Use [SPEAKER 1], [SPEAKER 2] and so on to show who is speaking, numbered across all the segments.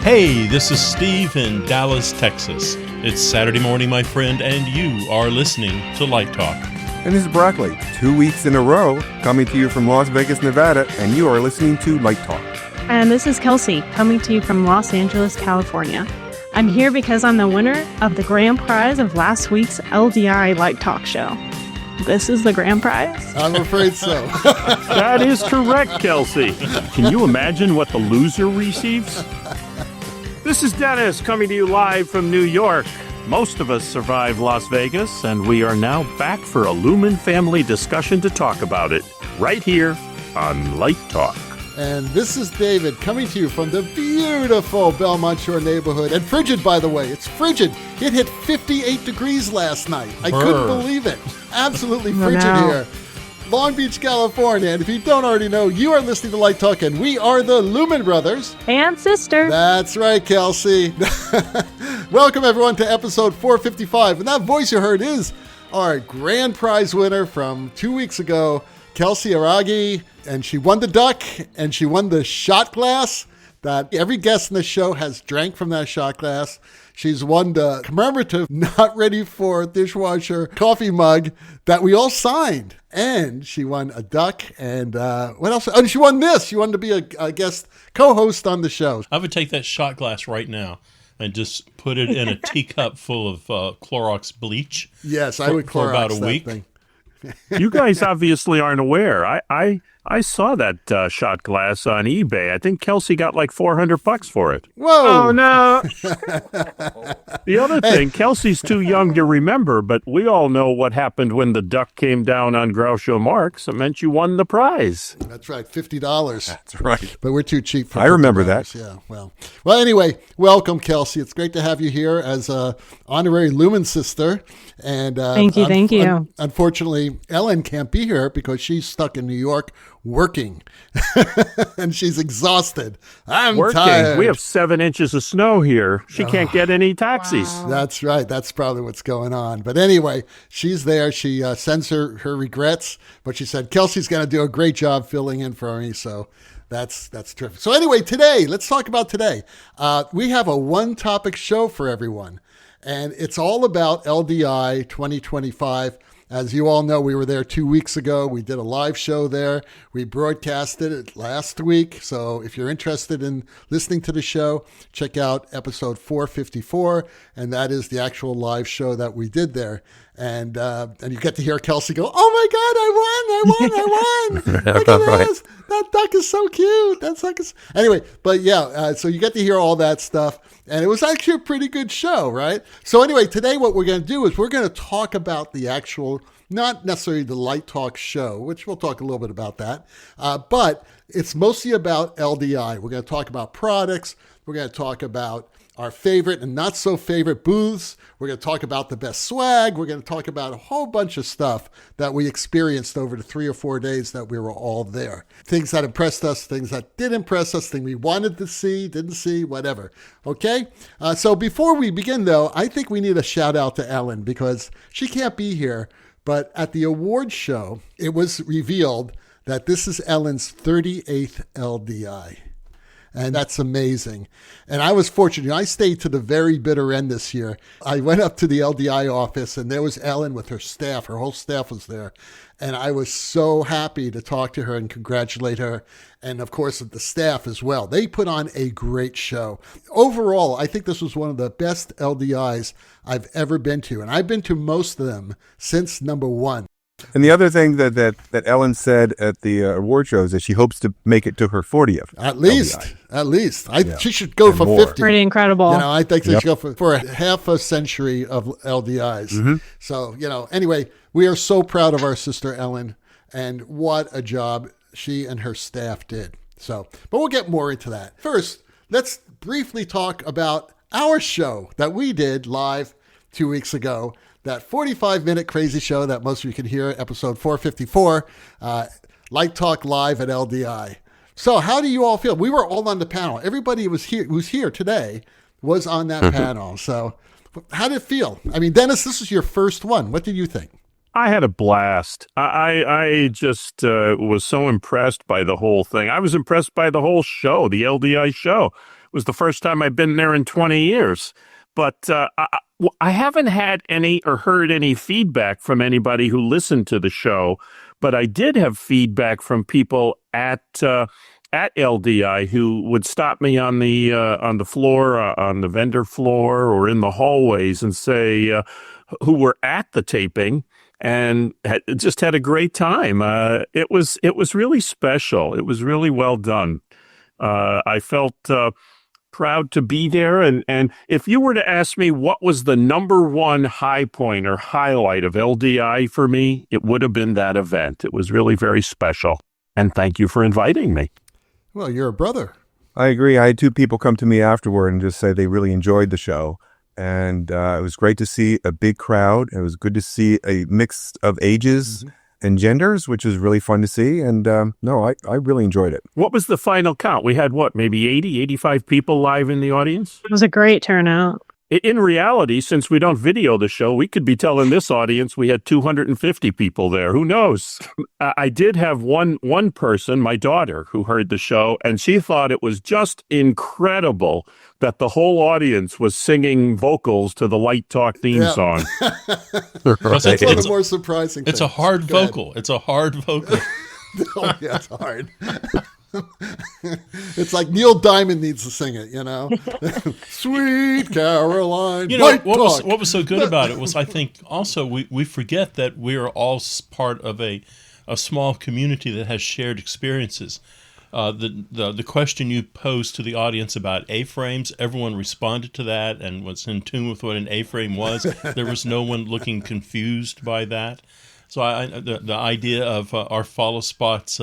[SPEAKER 1] Hey, this is Steve in Dallas, Texas. It's Saturday morning, my friend, and you are listening to Light Talk.
[SPEAKER 2] And this is Brackley, 2 weeks in a row, coming to you from Las Vegas, Nevada, and you are listening to Light Talk.
[SPEAKER 3] And this is Kelsey, coming to you from Los Angeles, California. I'm here because I'm the winner of the grand prize of last week's LDI Light Talk show. This is the grand prize?
[SPEAKER 4] I'm afraid so.
[SPEAKER 5] That is correct, Kelsey. Can you imagine what the loser receives? This is Dennis coming to you live from New York. Most of us survived Las Vegas, and we are now back for a Lumen family discussion to talk about it, right here on Light Talk.
[SPEAKER 4] And this is David coming to you from the beautiful Belmont Shore neighborhood. And frigid, by the way. It's frigid. It hit 58 degrees last night. I couldn't believe it. Absolutely frigid here. Long Beach, California. And if you don't already know, you are listening to Light Talk, and we are the Lumen Brothers
[SPEAKER 3] and Sister.
[SPEAKER 4] That's right, Kelsey. Welcome, everyone, to episode 455. And that voice you heard is our grand prize winner from 2 weeks ago, Kelsey Aragi. And she won the duck, and she won the shot glass that every guest in the show has drank from that shot glass. She's won the commemorative, not ready for dishwasher coffee mug that we all signed. And she won a duck. And what else? Oh, she won this. She wanted to be a guest co-host on the show.
[SPEAKER 1] I would take that shot glass right now and just put it in a teacup full of Clorox bleach.
[SPEAKER 4] Yes, I would Clorox
[SPEAKER 1] for about a week.
[SPEAKER 4] Thing.
[SPEAKER 5] You guys obviously aren't aware. I saw that shot glass on eBay. I think Kelsey got like $400 for it.
[SPEAKER 4] Whoa!
[SPEAKER 3] Oh, no.
[SPEAKER 5] The other thing, Kelsey's too young to remember, but we all know what happened when the duck came down on Groucho Marx. It meant you won the prize.
[SPEAKER 4] That's right, $50.
[SPEAKER 2] That's right.
[SPEAKER 4] But we're too cheap for $50.
[SPEAKER 2] I remember that.
[SPEAKER 4] Yeah, well, anyway, welcome, Kelsey. It's great to have you here as a honorary Lumen sister. And
[SPEAKER 3] thank you.
[SPEAKER 4] Unfortunately, Ellen can't be here because she's stuck in New York working, and she's exhausted. I'm tired.
[SPEAKER 5] We have 7 inches of snow here. She can't get any taxis.
[SPEAKER 3] Wow.
[SPEAKER 4] That's right. That's probably what's going on. But anyway, she's there. She sends her regrets, but she said Kelsey's going to do a great job filling in for me. So that's terrific. So anyway, today, let's talk about today. We have a one-topic show for everyone, and it's all about LDI 2025. As you all know, we were there 2 weeks ago. We did a live show there. We broadcasted it last week. So if you're interested in listening to the show, check out episode 454. And that is the actual live show that we did there. And you get to hear Kelsey go, "Oh my God, I won. Look at this. That duck is so cute. That duck is..." Anyway, but yeah, so you get to hear all that stuff. And it was actually a pretty good show, right? So anyway, today what we're going to do is we're going to talk about the actual, not necessarily the Light Talk show, which we'll talk a little bit about that, but it's mostly about LDI. We're going to talk about products. We're going to talk about our favorite and not so favorite booths. We're going to talk about the best swag. We're going to talk about a whole bunch of stuff that we experienced over the 3 or 4 days that we were all there. Things that impressed us, things that did impress us, things we wanted to see, didn't see, whatever. Okay? So before we begin, though, I think we need a shout out to Ellen because she can't be here. But at the awards show, it was revealed that this is Ellen's 38th LDI. And that's amazing. And I was fortunate. I stayed to the very bitter end this year. I went up to the LDI office, and there was Ellen with her staff. Her whole staff was there. And I was so happy to talk to her and congratulate her. And, of course, the staff as well. They put on a great show. Overall, I think this was one of the best LDIs I've ever been to. And I've been to most of them since number 1.
[SPEAKER 2] And the other thing that Ellen said at the award show is that she hopes to make it to her 40th.
[SPEAKER 4] At least. She should go
[SPEAKER 2] And
[SPEAKER 4] for
[SPEAKER 2] more.
[SPEAKER 4] 50.
[SPEAKER 3] Pretty incredible.
[SPEAKER 4] I think they should go for a half a century of LDIs. Mm-hmm. So, anyway, we are so proud of our sister Ellen, and what a job she and her staff did. So, but we'll get more into that. First, let's briefly talk about our show that we did live 2 weeks ago. That 45-minute crazy show that most of you can hear, episode 454, Light Talk Live at LDI. So how do you all feel? We were all on the panel. Everybody who's here today was on that panel. So how did it feel? I mean, Dennis, this is your first one. What did you think?
[SPEAKER 5] I had a blast. I just was so impressed by the whole thing. I was impressed by the whole show, the LDI show. was the first time I've been there in 20 years. But I haven't had any or heard any feedback from anybody who listened to the show. But I did have feedback from people at LDI who would stop me on the floor, on the vendor floor, or in the hallways, and say who were at the taping and just had a great time. It was really special. It was really well done. I felt proud to be there. And if you were to ask me what was the number one high point or highlight of LDI for me, it would have been that event. It was really very special. And thank you for inviting me.
[SPEAKER 4] Well, you're a brother.
[SPEAKER 2] I agree. I had two people come to me afterward and just say they really enjoyed the show. And it was great to see a big crowd. It was good to see a mix of ages and genders, which was really fun to see. And I really enjoyed it.
[SPEAKER 5] What was the final count? We had maybe 80, 85 people live in the audience?
[SPEAKER 3] It was a great turnout.
[SPEAKER 5] In reality, since we don't video the show, we could be telling this audience we had 250 people there. Who knows? I did have one person, my daughter, who heard the show, and she thought it was just incredible that the whole audience was singing vocals to the Light Talk theme song.
[SPEAKER 4] That's one of the more surprising things.
[SPEAKER 1] It's a hard vocal. It's a hard vocal.
[SPEAKER 4] Oh, yeah, it's hard. It's like Neil Diamond needs to sing it, Sweet Caroline.
[SPEAKER 1] What was so good about it was, I think, also we forget that we are all part of a small community that has shared experiences. The question you posed to the audience about A-frames, everyone responded to that and was in tune with what an A-frame was. There was no one looking confused by that. So the idea of our follow spots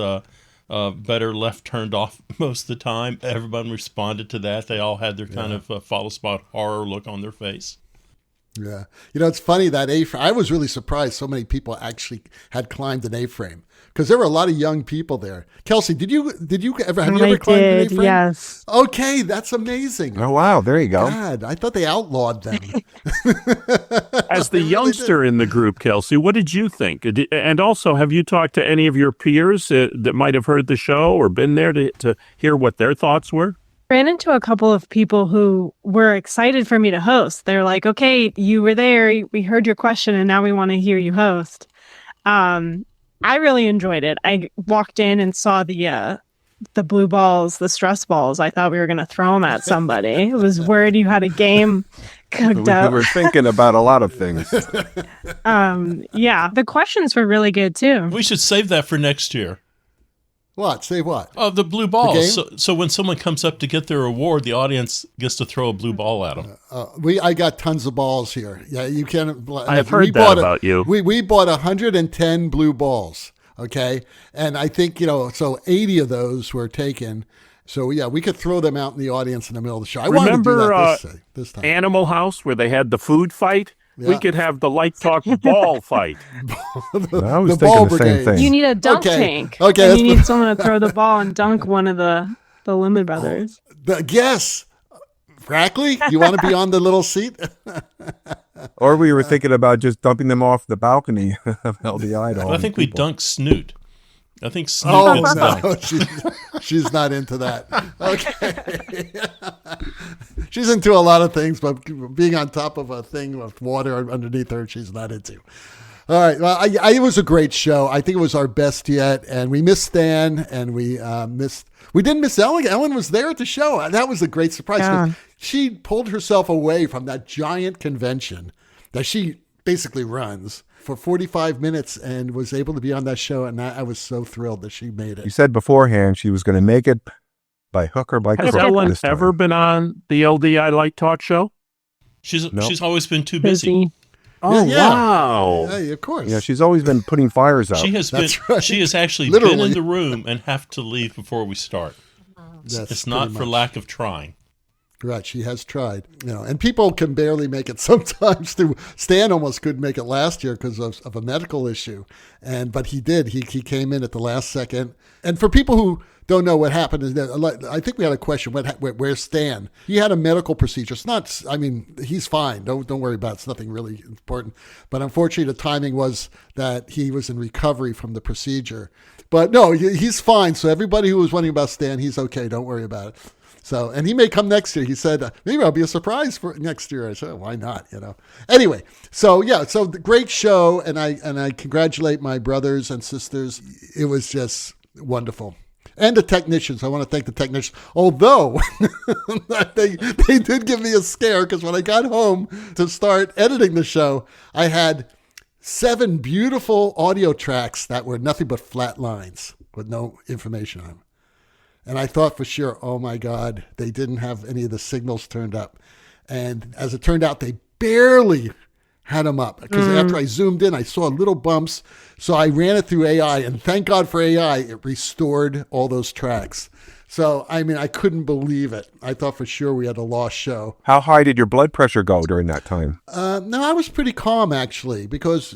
[SPEAKER 1] better left turned off most of the time, everyone responded to that. They all had their kind of follow spot horror look on their face.
[SPEAKER 4] Yeah. It's funny that A-frame, I was really surprised so many people actually had climbed an A-frame, because there were a lot of young people there. Kelsey, have you ever climbed an A-frame?
[SPEAKER 3] Yes.
[SPEAKER 4] Okay, that's amazing.
[SPEAKER 2] Oh, wow. There you go.
[SPEAKER 4] God, I thought they outlawed them.
[SPEAKER 5] As the youngster in the group, Kelsey, what did you think? And also, have you talked to any of your peers that might have heard the show or been there to hear what their thoughts were?
[SPEAKER 3] Ran into a couple of people who were excited for me to host. They're like, okay, you were there, we heard your question, and now we want to hear you host. I really enjoyed it. I walked in and saw the blue balls, the stress balls. I thought we were going to throw them at somebody. I was worried you had a game cooked up.
[SPEAKER 2] We were thinking about a lot of things.
[SPEAKER 3] Yeah, the questions were really good too.
[SPEAKER 1] We should save that for next year.
[SPEAKER 4] What? Say what?
[SPEAKER 1] Oh, the blue balls.
[SPEAKER 4] The
[SPEAKER 1] so when someone comes up to get their award, the audience gets to throw a blue ball at them.
[SPEAKER 4] I got tons of balls here. Yeah, you can't.
[SPEAKER 5] I have heard that about you.
[SPEAKER 4] We bought 110 blue balls. Okay, and I think so 80 of those were taken. So yeah, we could throw them out in the audience in the middle of the show. I wanted to do that this time.
[SPEAKER 5] Animal House, where they had the food fight? Yeah. We could have the Light Talk ball fight.
[SPEAKER 2] I was thinking the same thing.
[SPEAKER 3] You need a dunk tank.
[SPEAKER 4] Okay.
[SPEAKER 3] And you need someone to throw the ball and dunk one of the Lumen Brothers.
[SPEAKER 4] Yes. Brackley, you want to be on the little seat?
[SPEAKER 2] Or we were thinking about just dumping them off the balcony of LDI.
[SPEAKER 1] I think we dunk Snoot. I think Snoot gets
[SPEAKER 4] dunked. She's not into that. Okay. She's into a lot of things, but being on top of a thing with water underneath her, she's not into. All right. Well, it was a great show. I think it was our best yet. And we missed Stan, and we didn't miss Ellen. Ellen was there at the show. That was a great surprise.
[SPEAKER 3] Yeah.
[SPEAKER 4] She pulled herself away from that giant convention that she basically runs for 45 minutes and was able to be on that show. And I was so thrilled that she made it.
[SPEAKER 2] You said beforehand she was going to make it by hook or by crook.
[SPEAKER 5] Has Ellen ever been on the LDI Light Talk show?
[SPEAKER 1] She's always been too busy.
[SPEAKER 5] Oh,
[SPEAKER 4] yeah.
[SPEAKER 5] Wow.
[SPEAKER 4] Yeah, of course.
[SPEAKER 2] Yeah, she's always been putting fires out.
[SPEAKER 1] She has
[SPEAKER 4] right.
[SPEAKER 1] She has actually
[SPEAKER 4] Literally.
[SPEAKER 1] been in the room and have to leave before we start. It's not for lack of trying.
[SPEAKER 4] Right, she has tried, and people can barely make it sometimes. Stan almost couldn't make it last year because of a medical issue, but he did. He came in at the last second. And for people who don't know what happened, I think we had a question. Where's Stan? He had a medical procedure. It's not. I mean, he's fine. Don't worry about it. It's nothing really important. But unfortunately, the timing was that he was in recovery from the procedure. But no, he's fine. So everybody who was wondering about Stan, he's okay. Don't worry about it. So, and he may come next year. He said, maybe I'll be a surprise for next year. I said, why not? Anyway, so yeah, so the great show. And I congratulate my brothers and sisters. It was just wonderful. And the technicians. I want to thank the technicians. Although they did give me a scare, because when I got home to start editing the show, I had 7 beautiful audio tracks that were nothing but flat lines with no information on them. And I thought for sure, oh my God, they didn't have any of the signals turned up. And as it turned out, they barely had them up, because after I zoomed in, I saw little bumps. So I ran it through AI, and thank God for AI, it restored all those tracks. So, I mean, I couldn't believe it. I thought for sure we had a lost show.
[SPEAKER 2] How high did your blood pressure go during that time?
[SPEAKER 4] No, I was pretty calm, actually, because,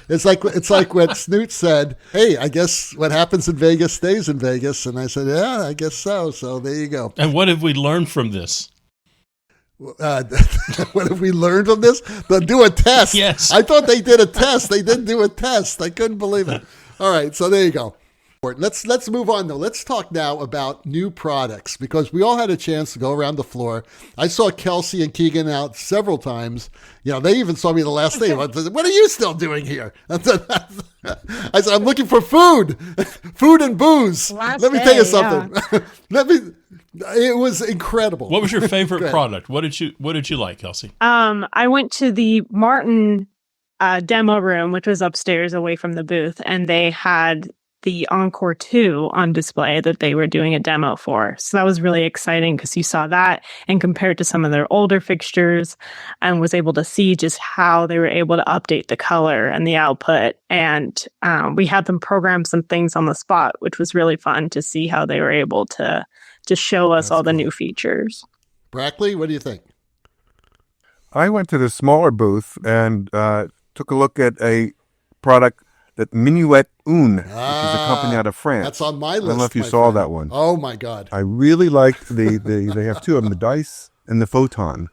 [SPEAKER 4] it's like what Snoot said, hey, I guess what happens in Vegas stays in Vegas. And I said, yeah, I guess so. So there you go.
[SPEAKER 1] And what have we learned from this?
[SPEAKER 4] What have we learned from this? They'll do a test.
[SPEAKER 1] Yes.
[SPEAKER 4] I thought they did a test. They didn't do a test. I couldn't believe it. All right, so there you go. Let's move on, though. Let's talk now about new products, because we all had a chance to go around the floor. I saw Kelsey and Keegan out several times. They even saw me the last day. What are you still doing here? I said, I'm looking for food and booze. Let me tell you something. Yeah. It was incredible.
[SPEAKER 1] What was your favorite product? What did you like, Kelsey?
[SPEAKER 3] I went to the Martin demo room, which was upstairs away from the booth, and they had the Encore 2 on display that they were doing a demo for. So that was really exciting, because you saw that and compared to some of their older fixtures, and was able to see just how they were able to update the color and the output. And we had them program some things on the spot, which was really fun to see how they were able to just show us all the new features.
[SPEAKER 4] Brackley, what do you think?
[SPEAKER 2] I went to the smaller booth and took a look at a product that Minuet Un, which is a company out of France.
[SPEAKER 4] That's on my list.
[SPEAKER 2] I don't know if you saw that one.
[SPEAKER 4] Oh my God!
[SPEAKER 2] I really liked they have 2 of them, the Dice and the Photon,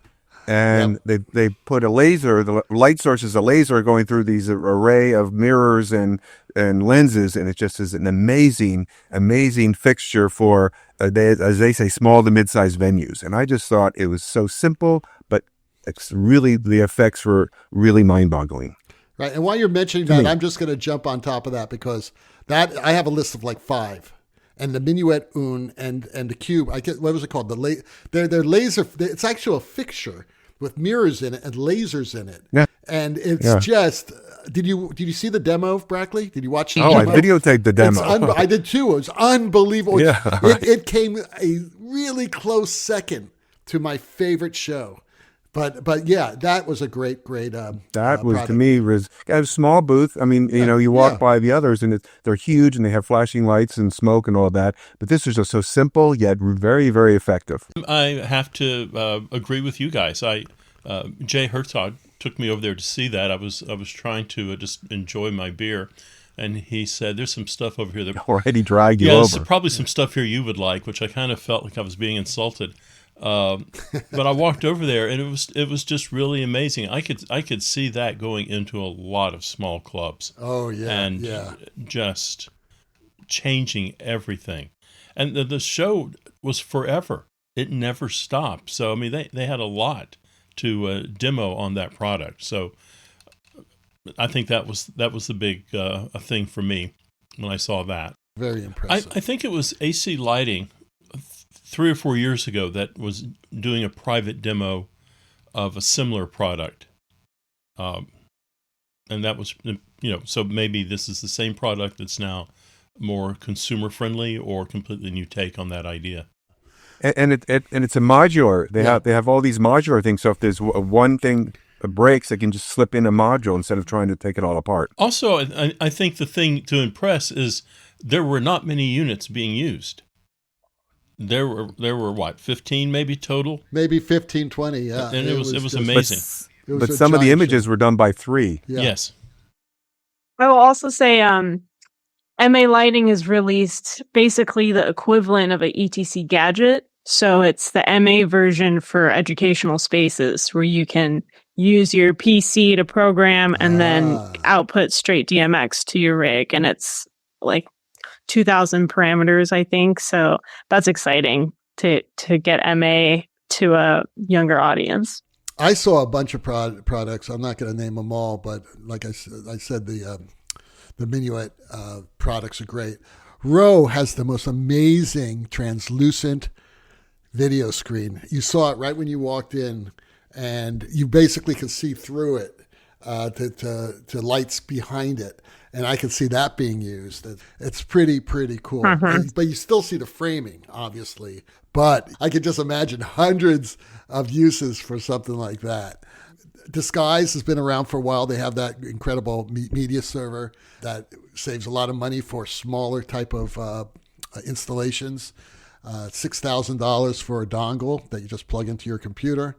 [SPEAKER 2] and they put a laser. The light source is a laser going through these array of mirrors and lenses, and it just is an amazing fixture for as they say, small to mid-sized venues. And I just thought it was so simple, but really the effects were really mind-boggling.
[SPEAKER 4] Right. And while you're mentioning that, I'm just going to jump on top of that, because that I have a list of like 5. And the Minuet Un and the Cube, what was it called? They're laser. It's actually a fixture with mirrors in it and lasers in it. Yeah. And it's just. Did you see the demo, Brackley? Did you watch the demo?
[SPEAKER 2] I videotaped the demo.
[SPEAKER 4] I did too. It was unbelievable.
[SPEAKER 2] Yeah,
[SPEAKER 4] it came a really close second to my favorite show. But yeah, that was a great
[SPEAKER 2] that was
[SPEAKER 4] product.
[SPEAKER 2] To me was a small booth. I mean, you walk by the others and they're huge and they have flashing lights and smoke and all that. But this was just so simple yet very, very effective.
[SPEAKER 1] I have to agree with you guys. Jay Herzog took me over there to see that. I was trying to just enjoy my beer, and he said, "There's some stuff over here that
[SPEAKER 2] already dragged you over.
[SPEAKER 1] There's probably some stuff here you would like," which I kind of felt like I was being insulted. But I walked over there, and it was just really amazing. I could see that going into a lot of small clubs.
[SPEAKER 4] Oh yeah,
[SPEAKER 1] and just changing everything. And the show was forever; it never stopped. So I mean, they had a lot to demo on that product. So I think that was the big a thing for me when I saw that.
[SPEAKER 4] Very impressive.
[SPEAKER 1] I think it was AC Lighting 3 or 4 years ago that was doing a private demo of a similar product. And that was, so maybe this is the same product that's now more consumer friendly or completely new take on that idea.
[SPEAKER 2] And it's a modular. They have all these modular things. So if there's one thing breaks, they can just slip in a module instead of trying to take it all apart.
[SPEAKER 1] Also, I think the thing to impress is there were not many units being used. There were what, 15 maybe total?
[SPEAKER 4] Maybe 15, 20, yeah.
[SPEAKER 1] And it was amazing.
[SPEAKER 2] But some of the images were done by 3.
[SPEAKER 4] Yeah.
[SPEAKER 1] Yes.
[SPEAKER 3] I will also say MA Lighting has released basically the equivalent of an ETC gadget. So it's the MA version for educational spaces where you can use your PC to program and then output straight DMX to your rig. And it's like 2,000 parameters, I think. So that's exciting. to get MA to a younger audience.
[SPEAKER 4] I saw a bunch of products. I'm not going to name them all, but like I said, the Minuet products are great. Rowe has the most amazing translucent video screen. You saw it right when you walked in, and you basically can see through it to lights behind it. And I can see that being used. It's pretty cool. But you still see the framing, obviously. But I could just imagine hundreds of uses for something like that. Disguise has been around for a while. They have that incredible media server that saves a lot of money for smaller type of installations. $6,000 for a dongle that you just plug into your computer.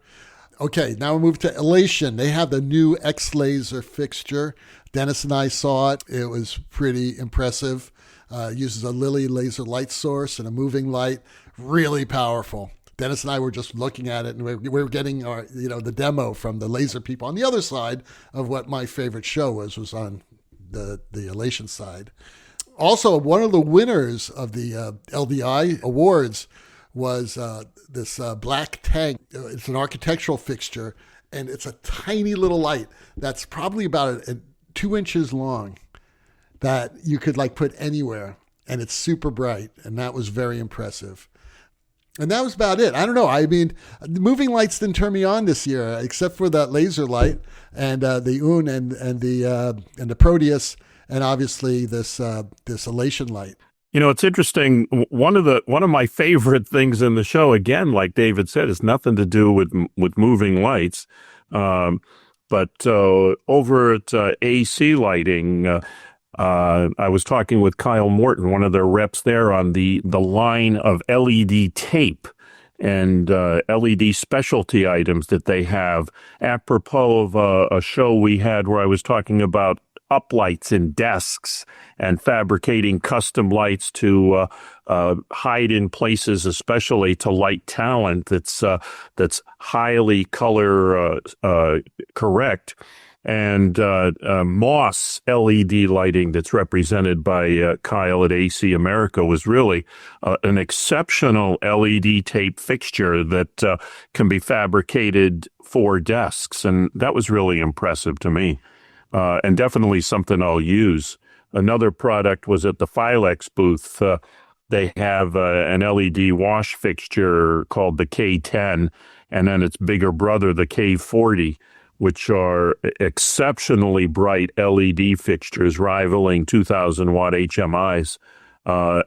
[SPEAKER 4] Okay, now we move to Elation. They have the new X-Laser fixture. Dennis and I saw it. It was pretty impressive. Uses a Lilly laser light source and a moving light. Really powerful. Dennis and I were just looking at it, and we were getting our, the demo from the laser people on the other side of what my favorite show was on the Elation side. Also, one of the winners of the LDI Awards was this black tank. It's an architectural fixture, and it's a tiny little light that's probably about 2 inches long that you could put anywhere, and it's super bright, and that was very impressive. And that was about it. I don't know. I mean, the moving lights didn't turn me on this year, except for that laser light and the Un and the Proteus, and obviously this Elation light.
[SPEAKER 5] It's interesting. One of my favorite things in the show, again, like David said, is nothing to do with moving lights. But over at AC Lighting, I was talking with Kyle Morton, one of their reps there, on the line of LED tape and LED specialty items that they have, apropos of a show we had where I was talking about uplights in desks and fabricating custom lights to hide in places, especially to light talent that's highly color correct. And Moss LED lighting that's represented by Kyle at AC America was really an exceptional LED tape fixture that can be fabricated for desks. And that was really impressive to me, and definitely something I'll use. Another product was at the Filex booth. They have an LED wash fixture called the K10, and then its bigger brother, the K40, which are exceptionally bright LED fixtures rivaling 2,000-watt HMIs.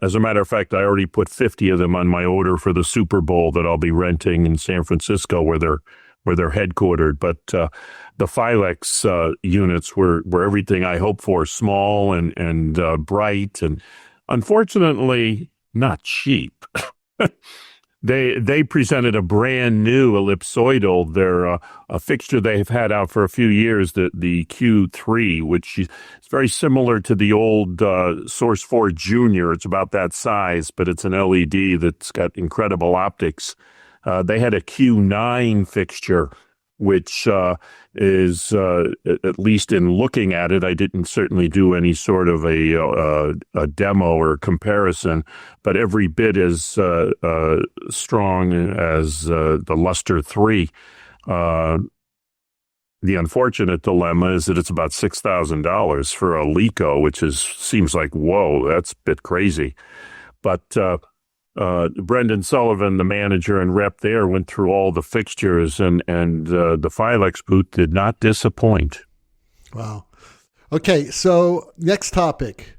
[SPEAKER 5] As a matter of fact, I already put 50 of them on my order for the Super Bowl that I'll be renting in San Francisco, where they're headquartered. But the Filex units were everything I hoped for: small and bright, and unfortunately not cheap. They presented a brand new ellipsoidal. They're a fixture they've had out for a few years, the Q3, which is very similar to the old Source 4 Junior. It's about that size, but it's an LED that's got incredible optics. They had a Q9 fixture, which is, at least in looking at it, I didn't certainly do any sort of a demo or comparison, but every bit as strong as the Luster 3. The unfortunate dilemma is that it's about $6,000 for a Leica, which seems like, whoa, that's a bit crazy. But Brendan Sullivan, the manager and rep there, went through all the fixtures, and the Filex booth did not disappoint.
[SPEAKER 4] Wow. Okay, so next topic.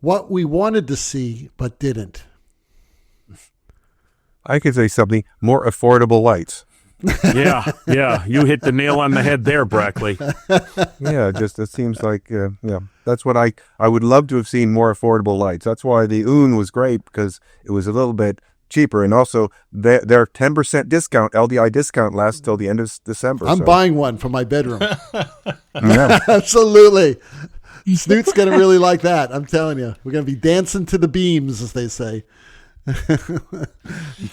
[SPEAKER 4] What we wanted to see but didn't.
[SPEAKER 2] I could say something: more affordable lights.
[SPEAKER 5] Yeah, you hit the nail on the head there, Brackley.
[SPEAKER 2] Yeah, it seems like, that's what I would love to have seen, more affordable lights. That's why the Un was great, because it was a little bit cheaper, and also their 10% discount, LDI discount, lasts till the end of December.
[SPEAKER 4] I'm buying one for my bedroom. Yeah. Absolutely. Snoot's going to really like that. I'm telling you. We're going to be dancing to the beams, as they say.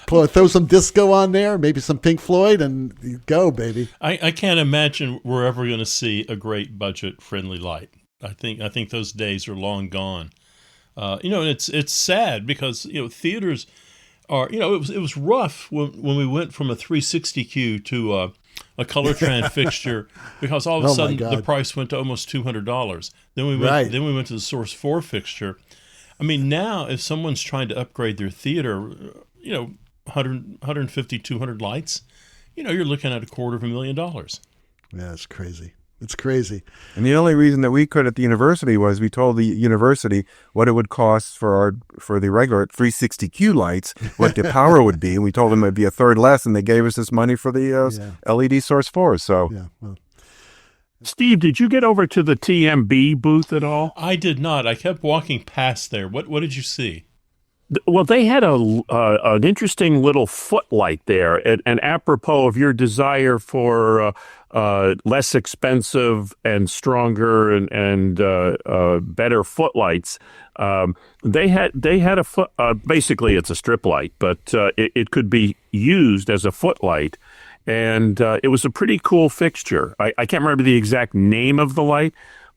[SPEAKER 4] Throw some disco on there, maybe some Pink Floyd, and go, baby.
[SPEAKER 1] I can't imagine we're ever going to see a great budget-friendly light. I think those days are long gone. And it's sad because theaters or it was rough when we went from a 360Q to a color trend fixture, because all of a
[SPEAKER 4] Oh, my
[SPEAKER 1] sudden
[SPEAKER 4] God.
[SPEAKER 1] the price went to almost $200. Then we went to the Source 4 fixture. I mean, now if someone's trying to upgrade their theater, 150, 200 lights, you're looking at $250,000.
[SPEAKER 4] Yeah, it's crazy. It's crazy.
[SPEAKER 2] And the only reason that we could at the university was we told the university what it would cost for the regular 360Q lights, what the power would be. And we told them it'd be a third less, and they gave us this money for the LED Source 4. So
[SPEAKER 4] Yeah. Well,
[SPEAKER 5] Steve, did you get over to the TMB booth at all?
[SPEAKER 1] I did not. I kept walking past there. What did you see?
[SPEAKER 5] Well, they had an interesting little footlight there, and apropos of your desire for less expensive and stronger and better footlights, they had a foot. Basically, it's a strip light, but it could be used as a footlight, and it was a pretty cool fixture. I can't remember the exact name of the light,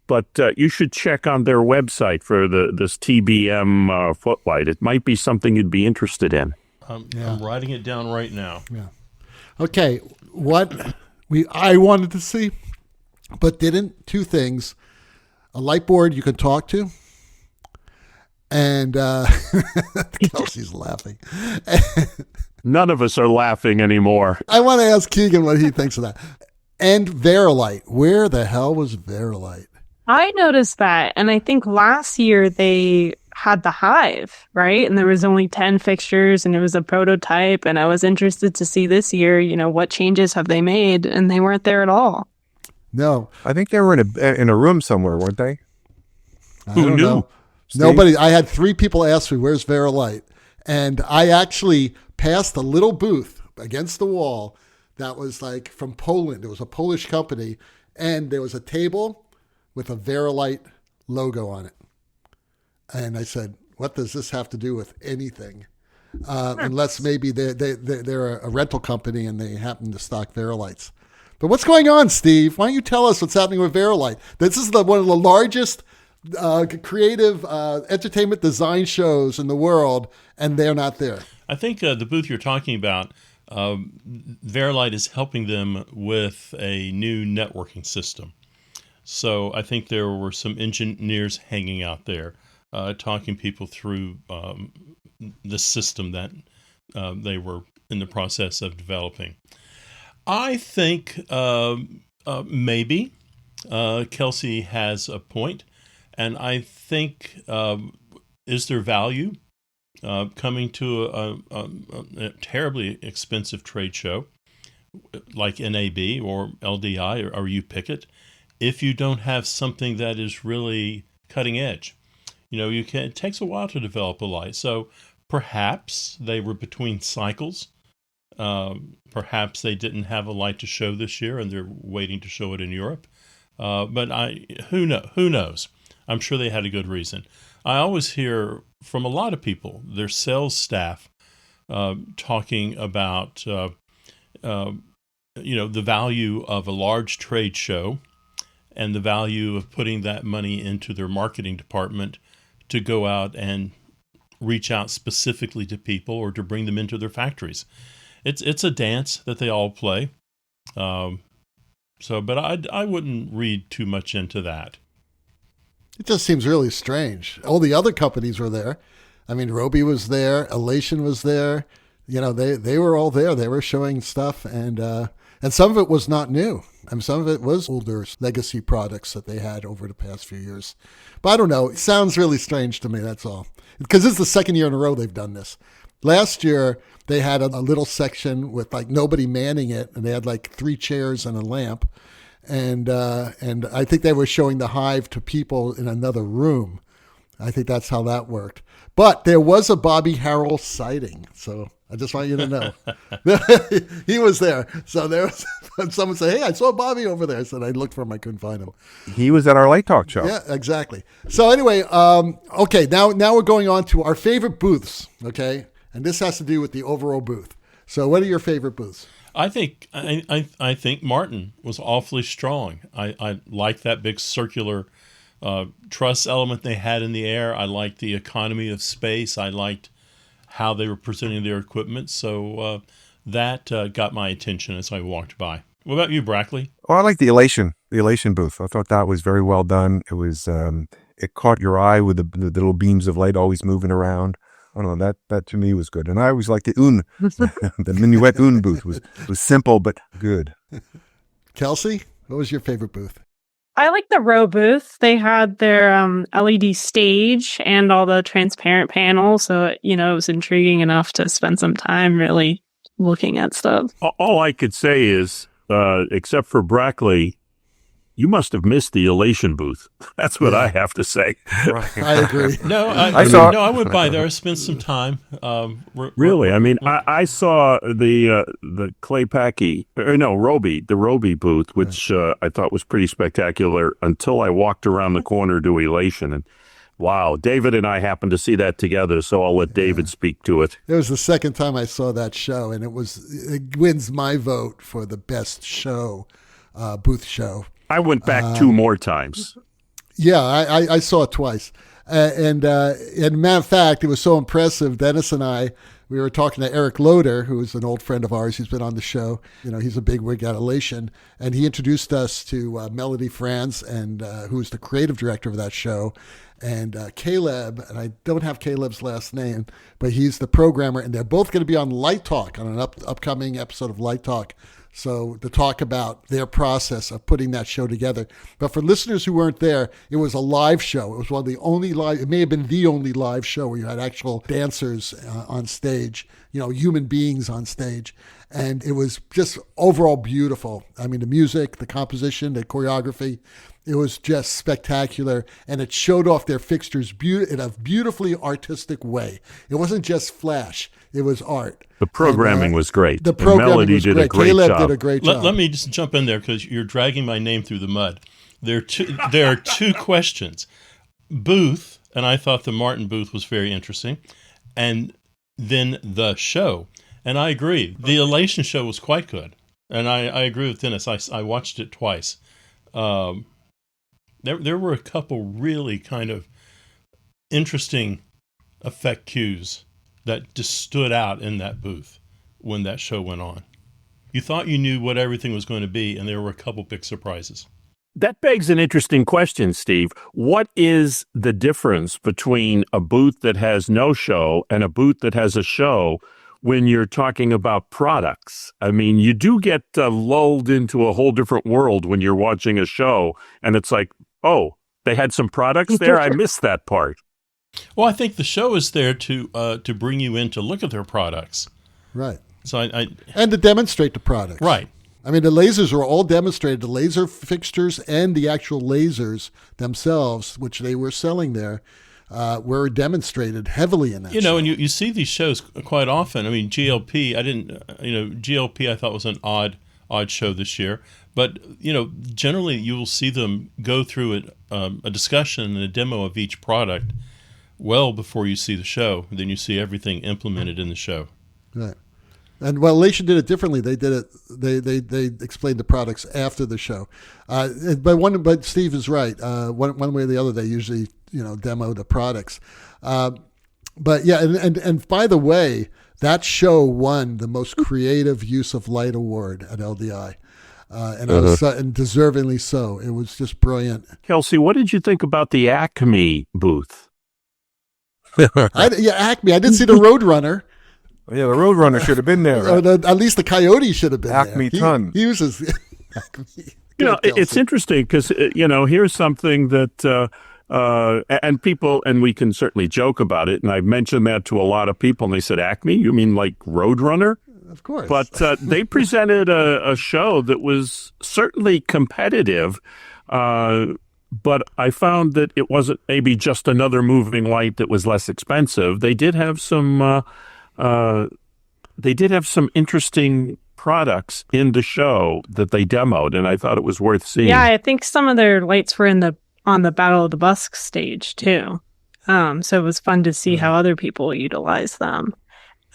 [SPEAKER 5] but you should check on their website for this TBM footlight. It might be something you'd be interested in.
[SPEAKER 1] I'm writing it down right now.
[SPEAKER 4] yeah. Okay. What I wanted to see, but didn't. Two things: a light board you can talk to, and Kelsey's laughing.
[SPEAKER 5] None of us are laughing anymore.
[SPEAKER 4] I want to ask Keegan what he thinks of that. And Verilight. Where the hell was Verilight?
[SPEAKER 3] I noticed that, and I think last year they had the Hive, right? And there was only 10 fixtures, and it was a prototype, and I was interested to see this year, what changes have they made, and they weren't there at all.
[SPEAKER 4] No.
[SPEAKER 2] I think they were in a room somewhere, weren't they?
[SPEAKER 4] I don't know. Nobody. I had 3 people ask me, where's Verilight? And I actually passed a little booth against the wall that was like from Poland. It was a Polish company, and there was a table with a Verilight logo on it. And I said, what does this have to do with anything? Unless maybe they're a rental company and they happen to stock Verilights. But what's going on, Steve? Why don't you tell us what's happening with Verilight? This is one of the largest creative entertainment design shows in the world, and they're not there.
[SPEAKER 1] I think the booth you're talking about, Verilight is helping them with a new networking system. So I think there were some engineers hanging out there talking people through the system that they were in the process of developing. I think maybe Kelsey has a point, and I think is there value coming to a terribly expensive trade show like NAB or LDI or you pick it, if you don't have something that is really cutting edge? It takes a while to develop a light. So perhaps they were between cycles. Perhaps they didn't have a light to show this year and they're waiting to show it in Europe. But who knows? I'm sure they had a good reason. I always hear from a lot of people, their sales staff, talking about the value of a large trade show and the value of putting that money into their marketing department to go out and reach out specifically to people or to bring them into their factories. It's a dance that they all play. But I wouldn't read too much into that.
[SPEAKER 4] It just seems really strange. All the other companies were there. I mean, Roby was there. Elation was there. They were all there. They were showing stuff, and some of it was not new. I mean, some of it was older legacy products that they had over the past few years. But I don't know. It sounds really strange to me, that's all. Because this is the second year in a row they've done this. Last year, they had a little section with like nobody manning it, and they had like 3 chairs and a lamp. And I think they were showing the Hive to people in another room. I think that's how that worked. But there was a Bobby Harrell sighting, so I just want you to know. He was there. So there was someone say, hey, I saw Bobby over there. So I looked for him. I couldn't find him.
[SPEAKER 2] He was at our Light Talk show.
[SPEAKER 4] Yeah, exactly. So anyway, okay, now we're going on to our favorite booths, okay? And this has to do with the overall booth. So what are your favorite booths?
[SPEAKER 1] I think Martin was awfully strong. I like that big circular truss element they had in the air. I liked the economy of space. I liked how they were presenting their equipment. So that got my attention as I walked by. What about you, Brackley?
[SPEAKER 2] Oh, I like the Elation booth. I thought that was very well done. It was, it caught your eye with the little beams of light always moving around. I don't know, that to me was good. And I always liked the the Minuet booth was simple but good.
[SPEAKER 4] Kelsey, what was your favorite booth?
[SPEAKER 3] I like the row booth. They had their LED stage and all the transparent panels. So, it was intriguing enough to spend some time really looking at stuff.
[SPEAKER 5] All I could say is, except for Brackley, you must have missed the Elation booth. That's what I have to say.
[SPEAKER 2] Right.
[SPEAKER 4] I agree.
[SPEAKER 1] I went by there. I spent some time.
[SPEAKER 5] Really? I mean, I saw the Roby booth, which I thought was pretty spectacular until I walked around the corner to Elation. And wow, David and I happened to see that together, so I'll let David speak to it.
[SPEAKER 4] It was the second time I saw that show, and it wins my vote for the best show, booth show.
[SPEAKER 5] I went back 2 more times.
[SPEAKER 4] Yeah, I saw it twice. And matter of fact, it was so impressive. Dennis and I, we were talking to Eric Loader, who is an old friend of ours. He's been on the show. He's a big wig at Elation. And he introduced us to Melody Franz, and who's the creative director of that show. And Caleb, and I don't have Caleb's last name, but he's the programmer. And they're both going to be on Light Talk, on an upcoming episode of Light Talk. So to talk about their process of putting that show together. But for listeners who weren't there, it was a live show. It was one of the only it may have been the only live show where you had actual dancers on stage, human beings on stage. And it was just overall beautiful. I mean, the music, the composition, the choreography, it was just spectacular. And it showed off their fixtures in a beautifully artistic way. It wasn't just flash. It was art.
[SPEAKER 5] The programming was great.
[SPEAKER 4] The programming
[SPEAKER 5] Melody
[SPEAKER 4] was
[SPEAKER 5] did
[SPEAKER 4] great.
[SPEAKER 5] a great
[SPEAKER 4] Caleb
[SPEAKER 5] job.
[SPEAKER 4] did a great job.
[SPEAKER 1] Let me just jump in there because you're dragging my name through the mud. There are two questions. Booth, and I thought the Martin booth was very interesting, and then the show. And I agree. The Elation show was quite good. And I agree with Dennis. I watched it twice. There were a couple really kind of interesting effect cues that just stood out in that booth when that show went on. You thought you knew what everything was going to be, and there were a couple big surprises.
[SPEAKER 5] That begs an interesting question, Steve. What is the difference between a booth that has no show and a booth that has a show when you're talking about products? I mean, you do get lulled into a whole different world when you're watching a show, and it's like, oh, they had some products there? I missed that part.
[SPEAKER 1] Well, I think the show is there to bring you in to look at their products.
[SPEAKER 4] Right.
[SPEAKER 1] So
[SPEAKER 4] and to demonstrate the products.
[SPEAKER 1] Right.
[SPEAKER 4] I mean, the lasers were all demonstrated, the laser fixtures and the actual lasers themselves, which they were selling there, were demonstrated heavily in that show.
[SPEAKER 1] And you see these shows quite often. I mean, GLP, GLP I thought was an odd show this year. But, generally you will see them go through a discussion and a demo of each product well before you see the show. Then you see everything implemented in the show.
[SPEAKER 4] Right. And Elation did it differently. They did it. They explained the products after the show. But Steve is right. One way or the other, they usually demo the products. But yeah, and by the way, that show won the most creative use of light award at LDI. And deservingly so. It was just brilliant.
[SPEAKER 5] Kelsey, what did you think about the Acme booth?
[SPEAKER 4] Acme. I did see the Roadrunner.
[SPEAKER 2] Yeah, the Roadrunner should have been there. Right?
[SPEAKER 4] At least the Coyote should have been
[SPEAKER 2] Acme
[SPEAKER 4] there.
[SPEAKER 2] ton.
[SPEAKER 4] He uses Acme.
[SPEAKER 5] It's interesting because, here's something that, and people, and we can certainly joke about it, and I've mentioned that to a lot of people, and they said, Acme? You mean like Roadrunner?
[SPEAKER 4] Of course.
[SPEAKER 5] But they presented a show that was certainly competitive, but I found that it wasn't maybe just another moving light that was less expensive. They did have some interesting products in the show that they demoed, and I thought it was worth seeing.
[SPEAKER 3] Yeah, I think some of their lights were on the Battle of the Busk stage too. So it was fun to see how other people utilize them.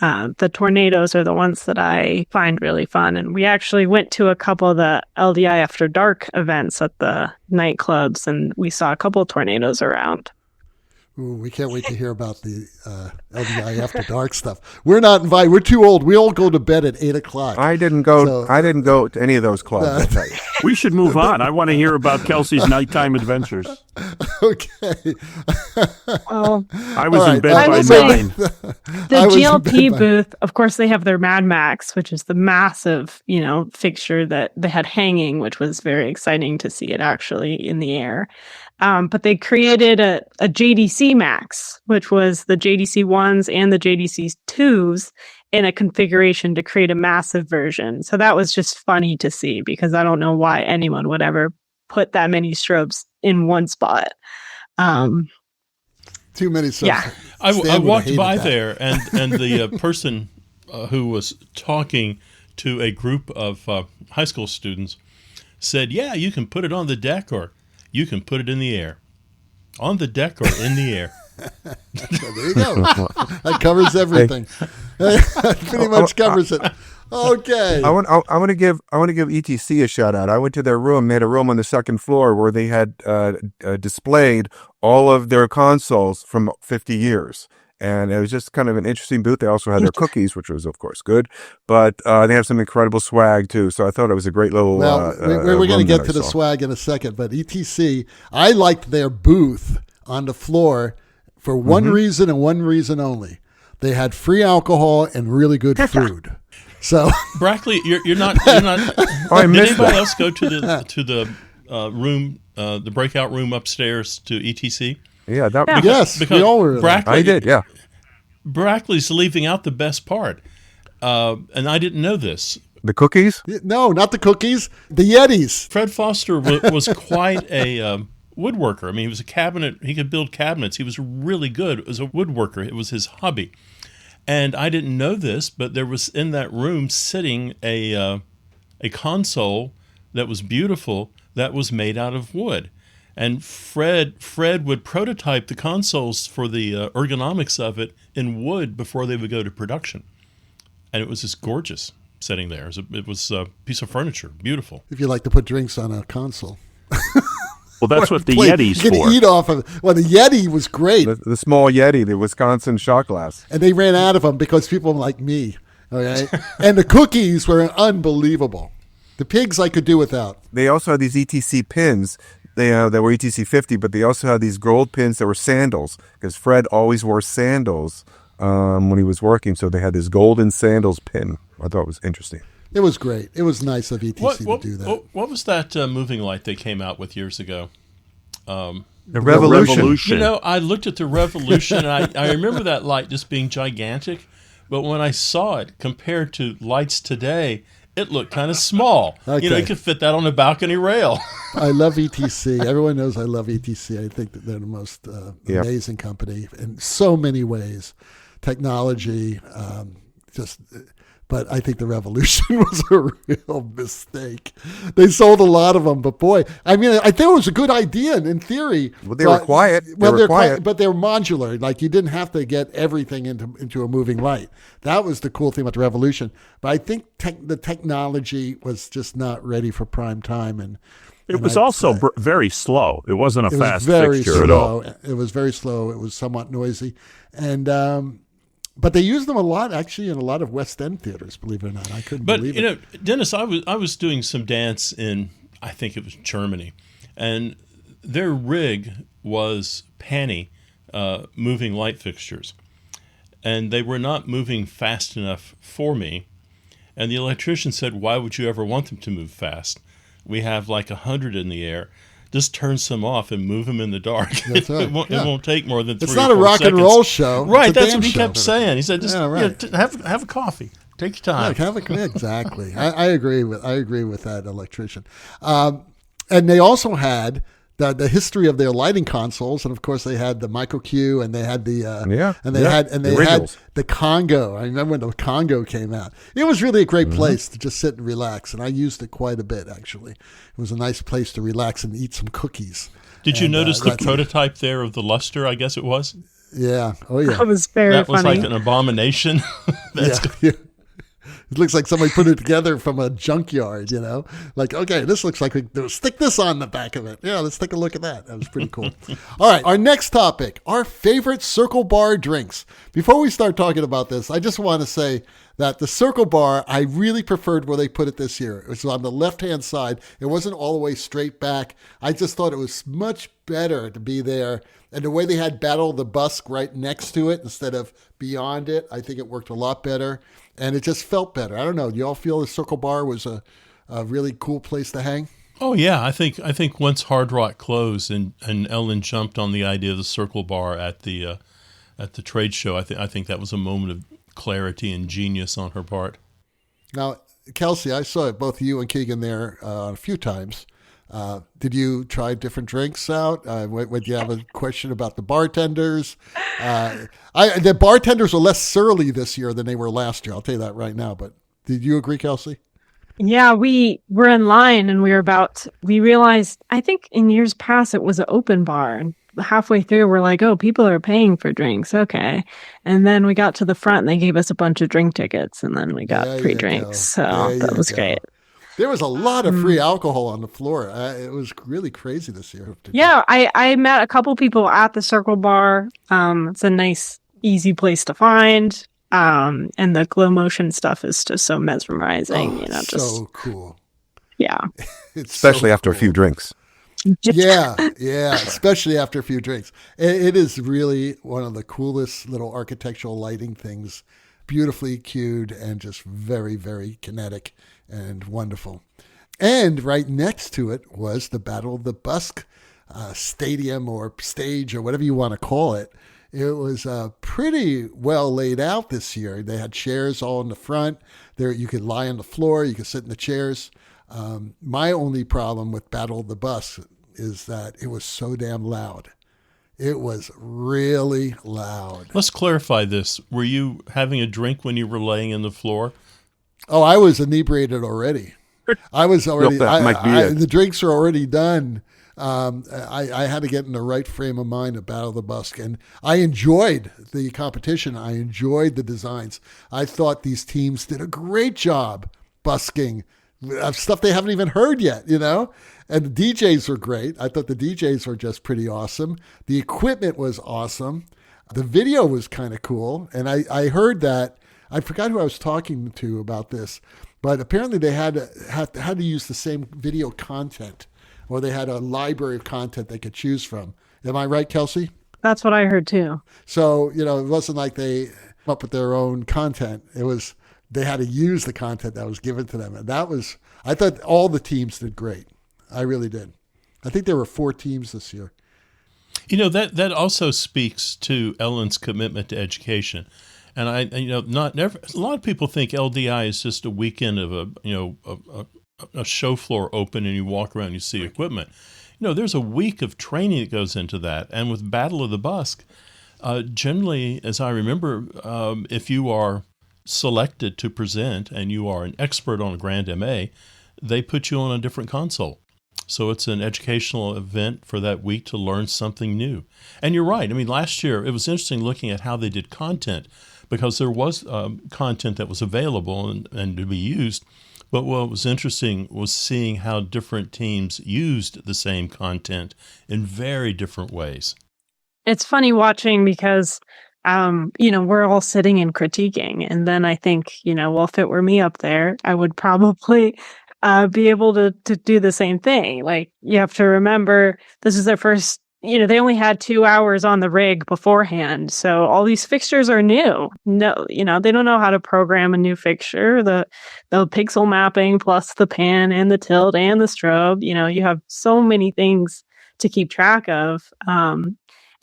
[SPEAKER 3] The tornadoes are the ones that I find really fun. And we actually went to a couple of the LDI After Dark events at the nightclubs, and we saw a couple of tornadoes around.
[SPEAKER 4] Ooh, we can't wait to hear about the LDI After Dark stuff. We're not invited. We're too old. We all go to bed at 8 o'clock.
[SPEAKER 2] I didn't go to any of those clubs. I'll tell you.
[SPEAKER 5] We should move on. I want to hear about Kelsey's nighttime adventures.
[SPEAKER 4] Okay.
[SPEAKER 3] Well,
[SPEAKER 5] I was in bed
[SPEAKER 3] I
[SPEAKER 5] by
[SPEAKER 3] will say-
[SPEAKER 5] 9.
[SPEAKER 3] the
[SPEAKER 4] was in
[SPEAKER 3] GLP
[SPEAKER 4] bed by-
[SPEAKER 3] booth, of course, they have their Mad Max, which is the massive, fixture that they had hanging, which was very exciting to see it actually in the air. But they created a JDC Max, which was the JDC 1s and the JDC 2s in a configuration to create a massive version. So that was just funny to see, because I don't know why anyone would ever put that many strobes in one spot.
[SPEAKER 4] Too many.
[SPEAKER 3] Yeah.
[SPEAKER 1] I walked by there, and the person who was talking to a group of high school students said, "Yeah, you can put it on the deck, or you can put it in the air. On the deck or in the air."
[SPEAKER 4] So there you go. That covers everything. Pretty much covers it. Okay.
[SPEAKER 2] I want to give ETC a shout out. I went to their room. They had a room on the second floor where they had displayed all of their consoles from 50 years. And it was just kind of an interesting booth. They also had their cookies, which was, of course, good. But they have some incredible swag, too. So I thought it was a great little
[SPEAKER 4] Well, we're going to get to the swag in a second. But ETC, I liked their booth on the floor for one reason and one reason only. They had free alcohol and really good food. So
[SPEAKER 1] Brackley, you're not.
[SPEAKER 2] Oh, I
[SPEAKER 1] Did
[SPEAKER 2] missed
[SPEAKER 1] anybody
[SPEAKER 2] that.
[SPEAKER 1] else go to the room, the breakout room upstairs to ETC?
[SPEAKER 2] Yeah,
[SPEAKER 4] yes, we all were.
[SPEAKER 1] Brackley,
[SPEAKER 2] I did, yeah.
[SPEAKER 1] Brackley's leaving out the best part, and I didn't know this.
[SPEAKER 2] The cookies?
[SPEAKER 4] No, not the cookies. The Yetis.
[SPEAKER 1] Fred Foster was quite a woodworker. I mean, he was a cabinet. He could build cabinets. He was really good as a woodworker. It was his hobby. And I didn't know this, but there was in that room sitting a console that was beautiful that was made out of wood. And Fred would prototype the consoles for the ergonomics of it in wood before they would go to production. And it was just gorgeous sitting there. It was a piece of furniture, beautiful.
[SPEAKER 4] If you like to put drinks on a console.
[SPEAKER 5] Well, that's what the
[SPEAKER 4] Plate.
[SPEAKER 5] Yeti's
[SPEAKER 4] You can
[SPEAKER 5] for.
[SPEAKER 4] eat off of it. Well, the Yeti was great.
[SPEAKER 2] The small Yeti, the Wisconsin shot glass.
[SPEAKER 4] And they ran out of them because people like me. Okay. And the cookies were unbelievable. The pigs I could do without.
[SPEAKER 2] They also had these ETC pins. They were ETC 50, but they also had these gold pins that were sandals, because Fred always wore sandals when he was working. So they had this golden sandals pin. I thought it was interesting.
[SPEAKER 4] It was great. It was nice of ETC to do that.
[SPEAKER 1] What was that moving light they came out with years ago?
[SPEAKER 2] The Revolution.
[SPEAKER 1] I looked at the Revolution, and I remember that light just being gigantic. But when I saw it compared to lights today, it looked kind of small.
[SPEAKER 4] Okay.
[SPEAKER 1] You could fit that on a balcony rail.
[SPEAKER 4] I love ETC. Everyone knows I love ETC. I think that they're the most amazing company in so many ways. Technology, but I think the Revolution was a real mistake. They sold a lot of them, but boy, I mean, I think it was a good idea in theory.
[SPEAKER 2] Well, they were quiet.
[SPEAKER 4] They're quiet, but they were modular. Like, you didn't have to get everything into a moving light. That was the cool thing about the Revolution. But I think the technology was just not ready for prime time, and
[SPEAKER 5] It was also very slow. It wasn't a fast
[SPEAKER 4] very
[SPEAKER 5] fixture at all.
[SPEAKER 4] It was very slow. It was somewhat noisy, and. But they used them a lot, actually, in a lot of West End theaters, believe it or not. I couldn't believe it.
[SPEAKER 1] But, Dennis, I was doing some dance in, I think it was Germany, and their rig was panny moving light fixtures. And they were not moving fast enough for me. And the electrician said, "Why would you ever want them to move fast? We have like 100 in the air. Just turn some off and move them in the dark.
[SPEAKER 4] That's right.
[SPEAKER 1] It won't take more than 3
[SPEAKER 4] It's
[SPEAKER 1] or
[SPEAKER 4] not a
[SPEAKER 1] 4
[SPEAKER 4] rock
[SPEAKER 1] seconds.
[SPEAKER 4] and roll show.
[SPEAKER 1] Right,
[SPEAKER 4] It's a
[SPEAKER 1] that's
[SPEAKER 4] dance
[SPEAKER 1] what he
[SPEAKER 4] show.
[SPEAKER 1] kept saying. He said, just
[SPEAKER 4] right.
[SPEAKER 1] have a coffee. Take your time.
[SPEAKER 4] Exactly. I agree with that electrician. And they also had the history of their lighting consoles, and of course they had the Micro Q, and they had the they had the Congo. I remember when the Congo came out. It was really a great place to just sit and relax, and I used it quite a bit actually. It was a nice place to relax and eat some cookies.
[SPEAKER 1] Did you notice the prototype there of the luster? I guess it was.
[SPEAKER 4] Yeah. Oh yeah.
[SPEAKER 3] That was very
[SPEAKER 1] That was
[SPEAKER 3] funny.
[SPEAKER 1] like an abomination.
[SPEAKER 4] Yeah. It looks like somebody put it together from a junkyard, Like, okay, this looks like stick this on the back of it. Yeah, let's take a look at that. That was pretty cool. All right, our next topic, our favorite Circle Bar drinks. Before we start talking about this, I just want to say that the Circle Bar, I really preferred where they put it this year. It was on the left-hand side. It wasn't all the way straight back. I just thought it was much better to be there. And the way they had Battle of the Busk right next to it instead of beyond it, I think it worked a lot better. And it just felt better. I don't know. Do you all feel the Circle Bar was a really cool place to hang?
[SPEAKER 1] Oh yeah, I think once Hard Rock closed and Ellen jumped on the idea of the Circle Bar at the trade show, I think that was a moment of clarity and genius on her part.
[SPEAKER 4] Now, Kelsey, I saw both you and Keegan there a few times. Did you try different drinks out? Would you have a question about the bartenders? The bartenders were less surly this year than they were last year. I'll tell you that right now. But did you agree, Kelsey?
[SPEAKER 3] Yeah, we were in line and we realized, I think in years past, it was an open bar. And halfway through, we're like, oh, people are paying for drinks. Okay. And then we got to the front and they gave us a bunch of drink tickets and then we got free drinks. So that was great. There
[SPEAKER 4] was a lot of free alcohol on the floor. It was really crazy this year.
[SPEAKER 3] Yeah, I met a couple people at the Circle Bar. It's a nice, easy place to find. And the glow motion stuff is just so mesmerizing.
[SPEAKER 4] So cool.
[SPEAKER 3] Yeah.
[SPEAKER 2] Especially after a few drinks.
[SPEAKER 4] Yeah, especially after a few drinks. It is really one of the coolest little architectural lighting things. Beautifully cued and just very, very kinetic and wonderful. And right next to it was the Battle of the Busk stadium or stage or whatever you want to call it. It was pretty well laid out this year. They had chairs all in the front. There, you could lie on the floor. You could sit in the chairs. My only problem with Battle of the Busk is that it was so damn loud. It was really loud.
[SPEAKER 1] Let's clarify this. Were you having a drink when you were laying in the floor?
[SPEAKER 4] Oh, I was inebriated already. I was already. The drinks are already done. I had to get in the right frame of mind at Battle of the Busk, and I enjoyed the competition. I enjoyed the designs. I thought these teams did a great job busking stuff they haven't even heard yet, And the DJs were great. I thought the DJs were just pretty awesome. The equipment was awesome. The video was kind of cool. And I heard that, I forgot who I was talking to about this, but apparently they had to use the same video content, or they had a library of content they could choose from. Am I right, Kelsey?
[SPEAKER 3] That's what I heard too.
[SPEAKER 4] So, it wasn't like they came up with their own content. It was, they had to use the content that was given to them. And I thought all the teams did great. I really did. I think there were 4 teams this year.
[SPEAKER 1] That also speaks to Ellen's commitment to education. And a lot of people think LDI is just a weekend of a show floor open and you walk around and you see equipment. There's a week of training that goes into that. And with Battle of the Busk, generally, as I remember, if you are selected to present and you are an expert on a Grand MA, they put you on a different console. So it's an educational event for that week to learn something new. And you're right. I mean, last year, it was interesting looking at how they did content, because there was content that was available and to be used. But what was interesting was seeing how different teams used the same content in very different ways.
[SPEAKER 3] It's funny watching because, we're all sitting and critiquing. And then I think, well, if it were me up there, I would probably be able to do the same thing. Like, you have to remember, this is their first, they only had 2 hours on the rig beforehand. So all these fixtures are new. No, they don't know how to program a new fixture. The pixel mapping plus the pan and the tilt and the strobe, you have so many things to keep track of.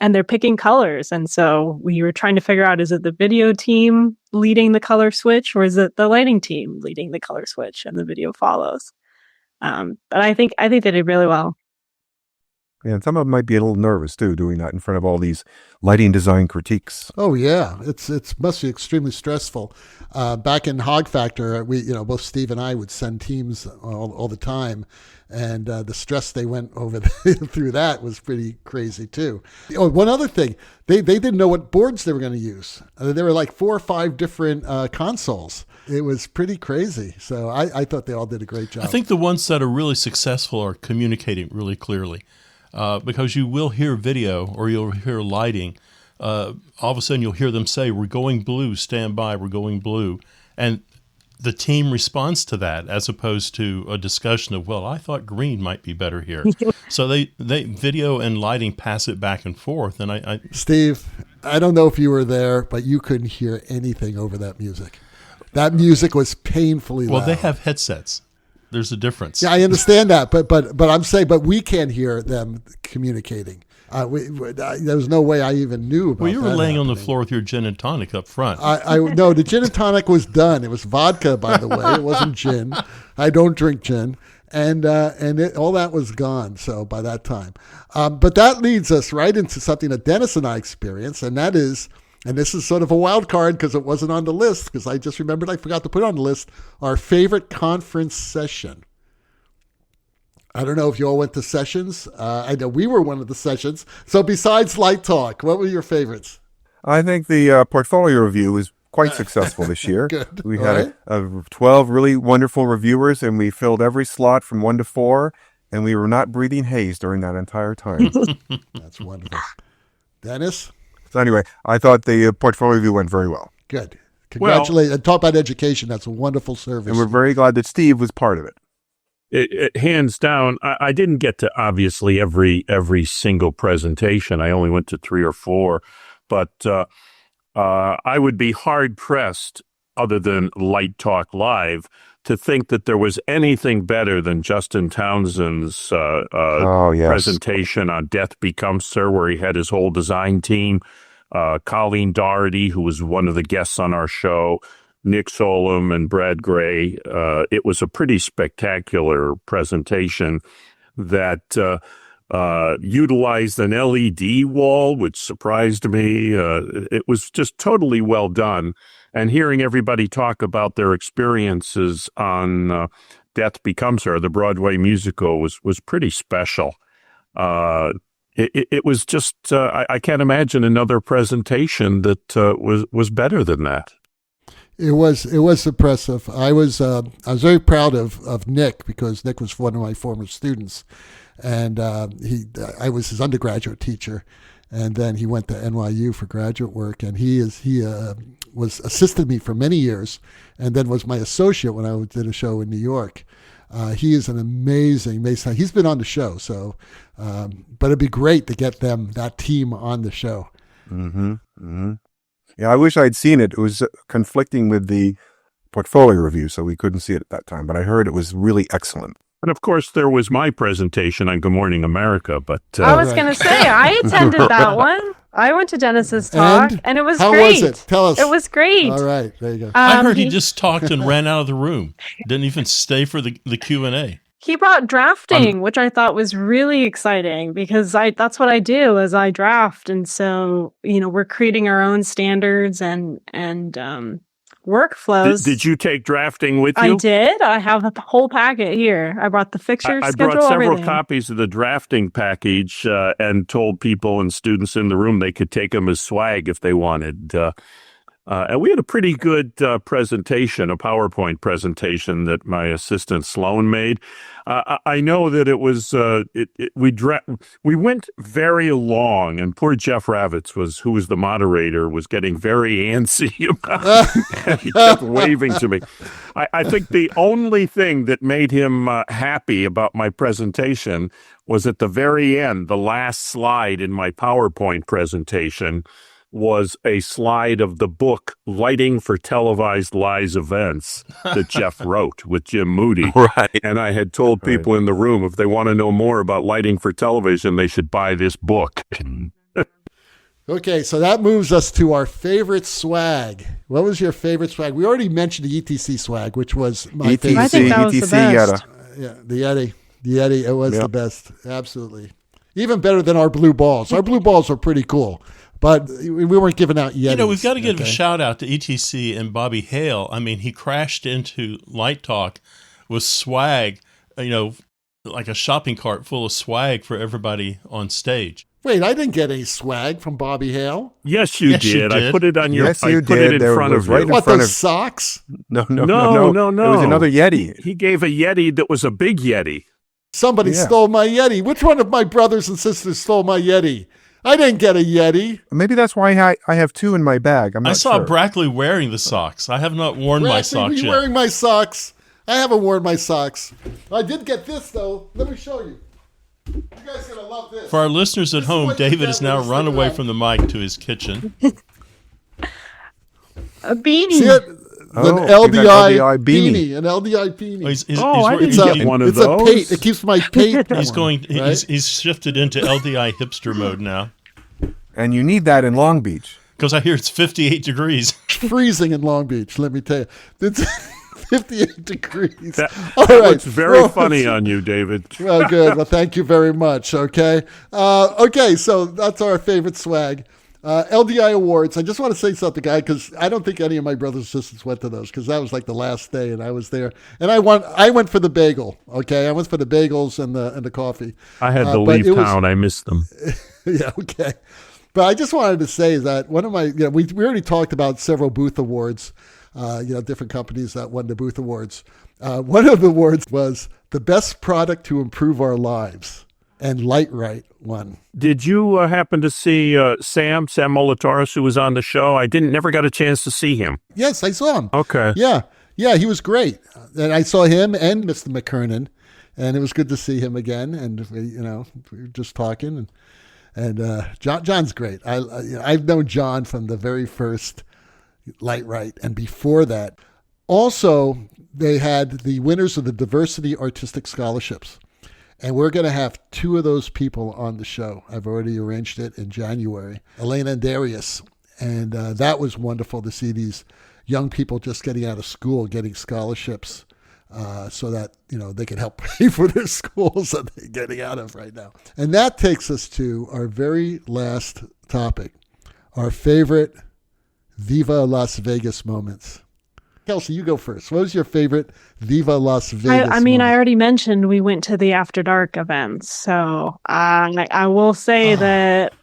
[SPEAKER 3] And they're picking colors. And so we were trying to figure out, is it the video team leading the color switch, or is it the lighting team leading the color switch and the video follows? But I think they did really well.
[SPEAKER 2] And some of them might be a little nervous too, doing that in front of all these lighting design critiques.
[SPEAKER 4] Oh yeah, it must be extremely stressful. Back in Hog Factor, we both Steve and I would send teams all the time, and the stress they went over through that was pretty crazy too. Oh, one other thing, they didn't know what boards they were going to use. There were like 4 or 5 different consoles. It was pretty crazy. So I thought they all did a great job.
[SPEAKER 1] I think the ones that are really successful are communicating really clearly, because you will hear video or you'll hear lighting. All of a sudden you'll hear them say, "We're going blue, stand by, we're going blue." And the team responds to that as opposed to a discussion of, "Well, I thought green might be better here." So they video and lighting pass it back and forth. And
[SPEAKER 4] Steve, I don't know if you were there, but you couldn't hear anything over that music. That music was painfully loud.
[SPEAKER 1] Well, they have headsets. There's a difference.
[SPEAKER 4] Yeah, I understand that, but I'm saying, but we can't hear them communicating. There was no way I even knew about.
[SPEAKER 1] Well, you were
[SPEAKER 4] that
[SPEAKER 1] laying
[SPEAKER 4] happening.
[SPEAKER 1] on the floor with your gin and tonic up front.
[SPEAKER 4] No, the gin and tonic was done. It was vodka, by the way. It wasn't gin. I don't drink gin, and all that was gone. So by that time, but that leads us right into something that Dennis and I experienced, and that is. And this is sort of a wild card because it wasn't on the list, because I just remembered I forgot to put it on the list, our favorite conference session. I don't know if you all went to sessions. I know we were one of the sessions. So besides Light Talk, what were your favorites?
[SPEAKER 2] I think the portfolio review was quite successful this year.
[SPEAKER 4] Good.
[SPEAKER 2] We
[SPEAKER 4] All
[SPEAKER 2] had
[SPEAKER 4] right.
[SPEAKER 2] 12 really wonderful reviewers, and we filled every slot from 1 to 4, and we were not breathing haze during that entire time.
[SPEAKER 4] That's wonderful. Dennis?
[SPEAKER 2] So anyway, I thought the portfolio review went very well.
[SPEAKER 4] Good. Congratulations. And talk about education. That's a wonderful service.
[SPEAKER 2] And we're very glad that Steve was part of it.
[SPEAKER 5] Hands down, I didn't get to obviously every single presentation. I only went to 3 or 4, but I would be hard pressed, other than Light Talk Live, to think that there was anything better than Justin Townsend's presentation on Death Becomes Sir, where he had his whole design team, Colleen Doherty, who was one of the guests on our show, Nick Solom and Brad Gray. It was a pretty spectacular presentation that utilized an LED wall, which surprised me. It was just totally well done. And hearing everybody talk about their experiences on Death Becomes Her, the Broadway musical, was pretty special. It was just, I can't imagine another presentation that was better than that.
[SPEAKER 4] It was impressive. I was very proud of Nick, because Nick was one of my former students, and I was his undergraduate teacher, and then he went to NYU for graduate work, and he was assisted me for many years, and then was my associate when I did a show in New York. He is an amazing. He's been on the show, so but it'd be great to get that team on the show.
[SPEAKER 2] Mm-hmm. Mm-hmm. Yeah, I wish I'd seen it. It was conflicting with the portfolio review, so we couldn't see it at that time. But I heard it was really excellent.
[SPEAKER 5] And of course, there was my presentation on Good Morning America. But
[SPEAKER 3] I was going to say, I attended that one. I went to Dennis's talk, and it was
[SPEAKER 4] how
[SPEAKER 3] great.
[SPEAKER 4] How was it? Tell us.
[SPEAKER 3] It was great.
[SPEAKER 4] All right, there you go.
[SPEAKER 1] I heard he just talked and ran out of the room. Didn't even stay for the Q&A.
[SPEAKER 3] He brought drafting, which I thought was really exciting, because that's what I do, is I draft. And so, we're creating our own standards and workflows.
[SPEAKER 5] Did you take drafting with you?
[SPEAKER 3] I did. I have a whole packet here. I brought the fixture
[SPEAKER 5] I
[SPEAKER 3] schedule,
[SPEAKER 5] brought several
[SPEAKER 3] everything.
[SPEAKER 5] copies of the drafting package and told people and students in the room they could take them as swag if they wanted. And we had a pretty good presentation, a PowerPoint presentation that my assistant Sloan made. I know that it was we went very long, and poor Jeff Ravitz, who was the moderator, was getting very antsy about it. And he kept waving to me. I think the only thing that made him happy about my presentation was at the very end, the last slide in my PowerPoint presentation was a slide of the book Lighting for Televised Live Events that Jeff wrote with Jim Moody.
[SPEAKER 2] Right.
[SPEAKER 5] And I had told people in the room, if they want to know more about lighting for television, they should buy this book.
[SPEAKER 4] Okay, so that moves us to our favorite swag. What was your favorite swag? We already mentioned the ETC swag, which was my favorite.
[SPEAKER 3] I think that was the best.
[SPEAKER 2] Yetta.
[SPEAKER 4] Yeah, the Yeti. The Yeti, it was the best. Absolutely. Even better than our blue balls. Our blue balls are pretty cool, but we weren't giving out Yetis.
[SPEAKER 1] We've got to give a shout out to ETC and Bobby Hale. I mean, he crashed into Light Talk with swag, like a shopping cart full of swag for everybody on stage.
[SPEAKER 4] Wait, I didn't get any swag from Bobby Hale.
[SPEAKER 5] Yes, you did. I put it on your.
[SPEAKER 2] Yes, you
[SPEAKER 5] I put
[SPEAKER 2] did.
[SPEAKER 5] it in front of
[SPEAKER 2] right
[SPEAKER 5] you.
[SPEAKER 2] in
[SPEAKER 4] What,
[SPEAKER 2] front
[SPEAKER 4] those
[SPEAKER 2] of
[SPEAKER 4] socks?
[SPEAKER 2] No.
[SPEAKER 5] No.
[SPEAKER 2] It was another Yeti.
[SPEAKER 5] He gave a Yeti that was a big Yeti.
[SPEAKER 4] Somebody stole my Yeti. Which one of my brothers and sisters stole my Yeti? I didn't get a Yeti.
[SPEAKER 2] Maybe that's why I have two in my bag. I'm not
[SPEAKER 1] I saw
[SPEAKER 2] sure.
[SPEAKER 1] Brackley wearing the socks. I have not worn my socks
[SPEAKER 4] Were you
[SPEAKER 1] yet.
[SPEAKER 4] wearing my socks? I haven't worn my socks. I did get this, though. Let me show you. You guys are going to love this.
[SPEAKER 1] For our listeners at
[SPEAKER 4] This is
[SPEAKER 1] home,
[SPEAKER 4] what you
[SPEAKER 1] David
[SPEAKER 4] get
[SPEAKER 1] has
[SPEAKER 4] when
[SPEAKER 1] now
[SPEAKER 4] you
[SPEAKER 1] run
[SPEAKER 4] sit
[SPEAKER 1] away
[SPEAKER 4] around.
[SPEAKER 1] from the mic to his kitchen.
[SPEAKER 3] A beanie.
[SPEAKER 4] See it?
[SPEAKER 2] Oh,
[SPEAKER 4] An
[SPEAKER 2] you got
[SPEAKER 4] LDI
[SPEAKER 2] LDI beanie.
[SPEAKER 4] An LDI beanie.
[SPEAKER 5] I
[SPEAKER 1] working-
[SPEAKER 5] didn't get one of
[SPEAKER 4] It's a
[SPEAKER 5] those.
[SPEAKER 4] pate. It keeps my pate
[SPEAKER 1] He's
[SPEAKER 4] warm,
[SPEAKER 1] going.
[SPEAKER 4] right?
[SPEAKER 1] He's shifted into LDI hipster mode now
[SPEAKER 2] And you need that in Long Beach.
[SPEAKER 1] because I hear it's 58 degrees.
[SPEAKER 4] freezing in Long Beach, let me tell you. It's 58 degrees.
[SPEAKER 5] That
[SPEAKER 4] All right.
[SPEAKER 5] looks very
[SPEAKER 4] Well,
[SPEAKER 5] funny on you, David.
[SPEAKER 4] Well, good. Well, thank you very much. Okay. Okay, so that's our favorite swag. LDI Awards. I just want to say something, guy, because I don't think any of my brothers and sisters went to those because that was like the last day, and I was there. And I went for the bagel. Okay, I went for the bagels and the coffee.
[SPEAKER 5] I had to
[SPEAKER 4] but
[SPEAKER 5] leave
[SPEAKER 4] it was-
[SPEAKER 5] town. I missed them.
[SPEAKER 4] Yeah, okay. But I just wanted to say that one of my, we already talked about several booth awards, different companies that won the booth awards. One of the awards was the best product to improve our lives, and Lightright won.
[SPEAKER 5] Did you happen to see Sam Molitaris, who was on the show? I never got a chance to see him.
[SPEAKER 4] Yes, I saw him.
[SPEAKER 5] Okay.
[SPEAKER 4] Yeah, he was great. And I saw him and Mr. McKernan, and it was good to see him again. And, we were just talking. And John's great. I've known John from the very first Lightright, and before that. Also, they had the winners of the Diversity Artistic Scholarships. And we're going to have two of those people on the show. I've already arranged it in January. Elena and Darius. And that was wonderful to see these young people just getting out of school, getting scholarships so that, they can help pay for their schools that they're getting out of right now. And that takes us to our very last topic, our favorite Viva Las Vegas moments. Kelsey, you go first. What was your favorite Viva Las Vegas
[SPEAKER 3] I
[SPEAKER 4] moment?
[SPEAKER 3] already mentioned we went to the After Dark events. So I will say that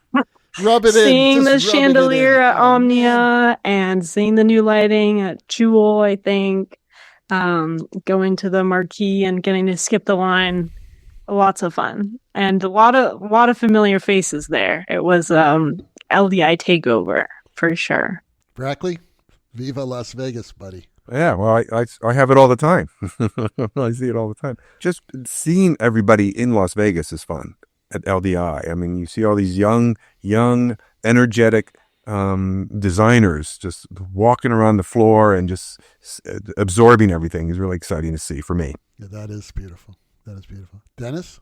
[SPEAKER 4] Rub it
[SPEAKER 3] seeing
[SPEAKER 4] in.
[SPEAKER 3] the
[SPEAKER 4] Just rub it
[SPEAKER 3] chandelier
[SPEAKER 4] in.
[SPEAKER 3] at Omnia and seeing the new lighting at Jewel, I think, going to the marquee and getting to skip the line, lots of fun. And a lot of familiar faces there. It was LDI takeover for sure.
[SPEAKER 4] Brackley, Viva Las Vegas, buddy.
[SPEAKER 2] Yeah, well, I have it all the time. I see it all the time. Just seeing everybody in Las Vegas is fun at LDI. I mean, you see all these young, energetic designers just walking around the floor and just absorbing everything is really exciting to see for me.
[SPEAKER 4] Yeah, that is beautiful. Dennis?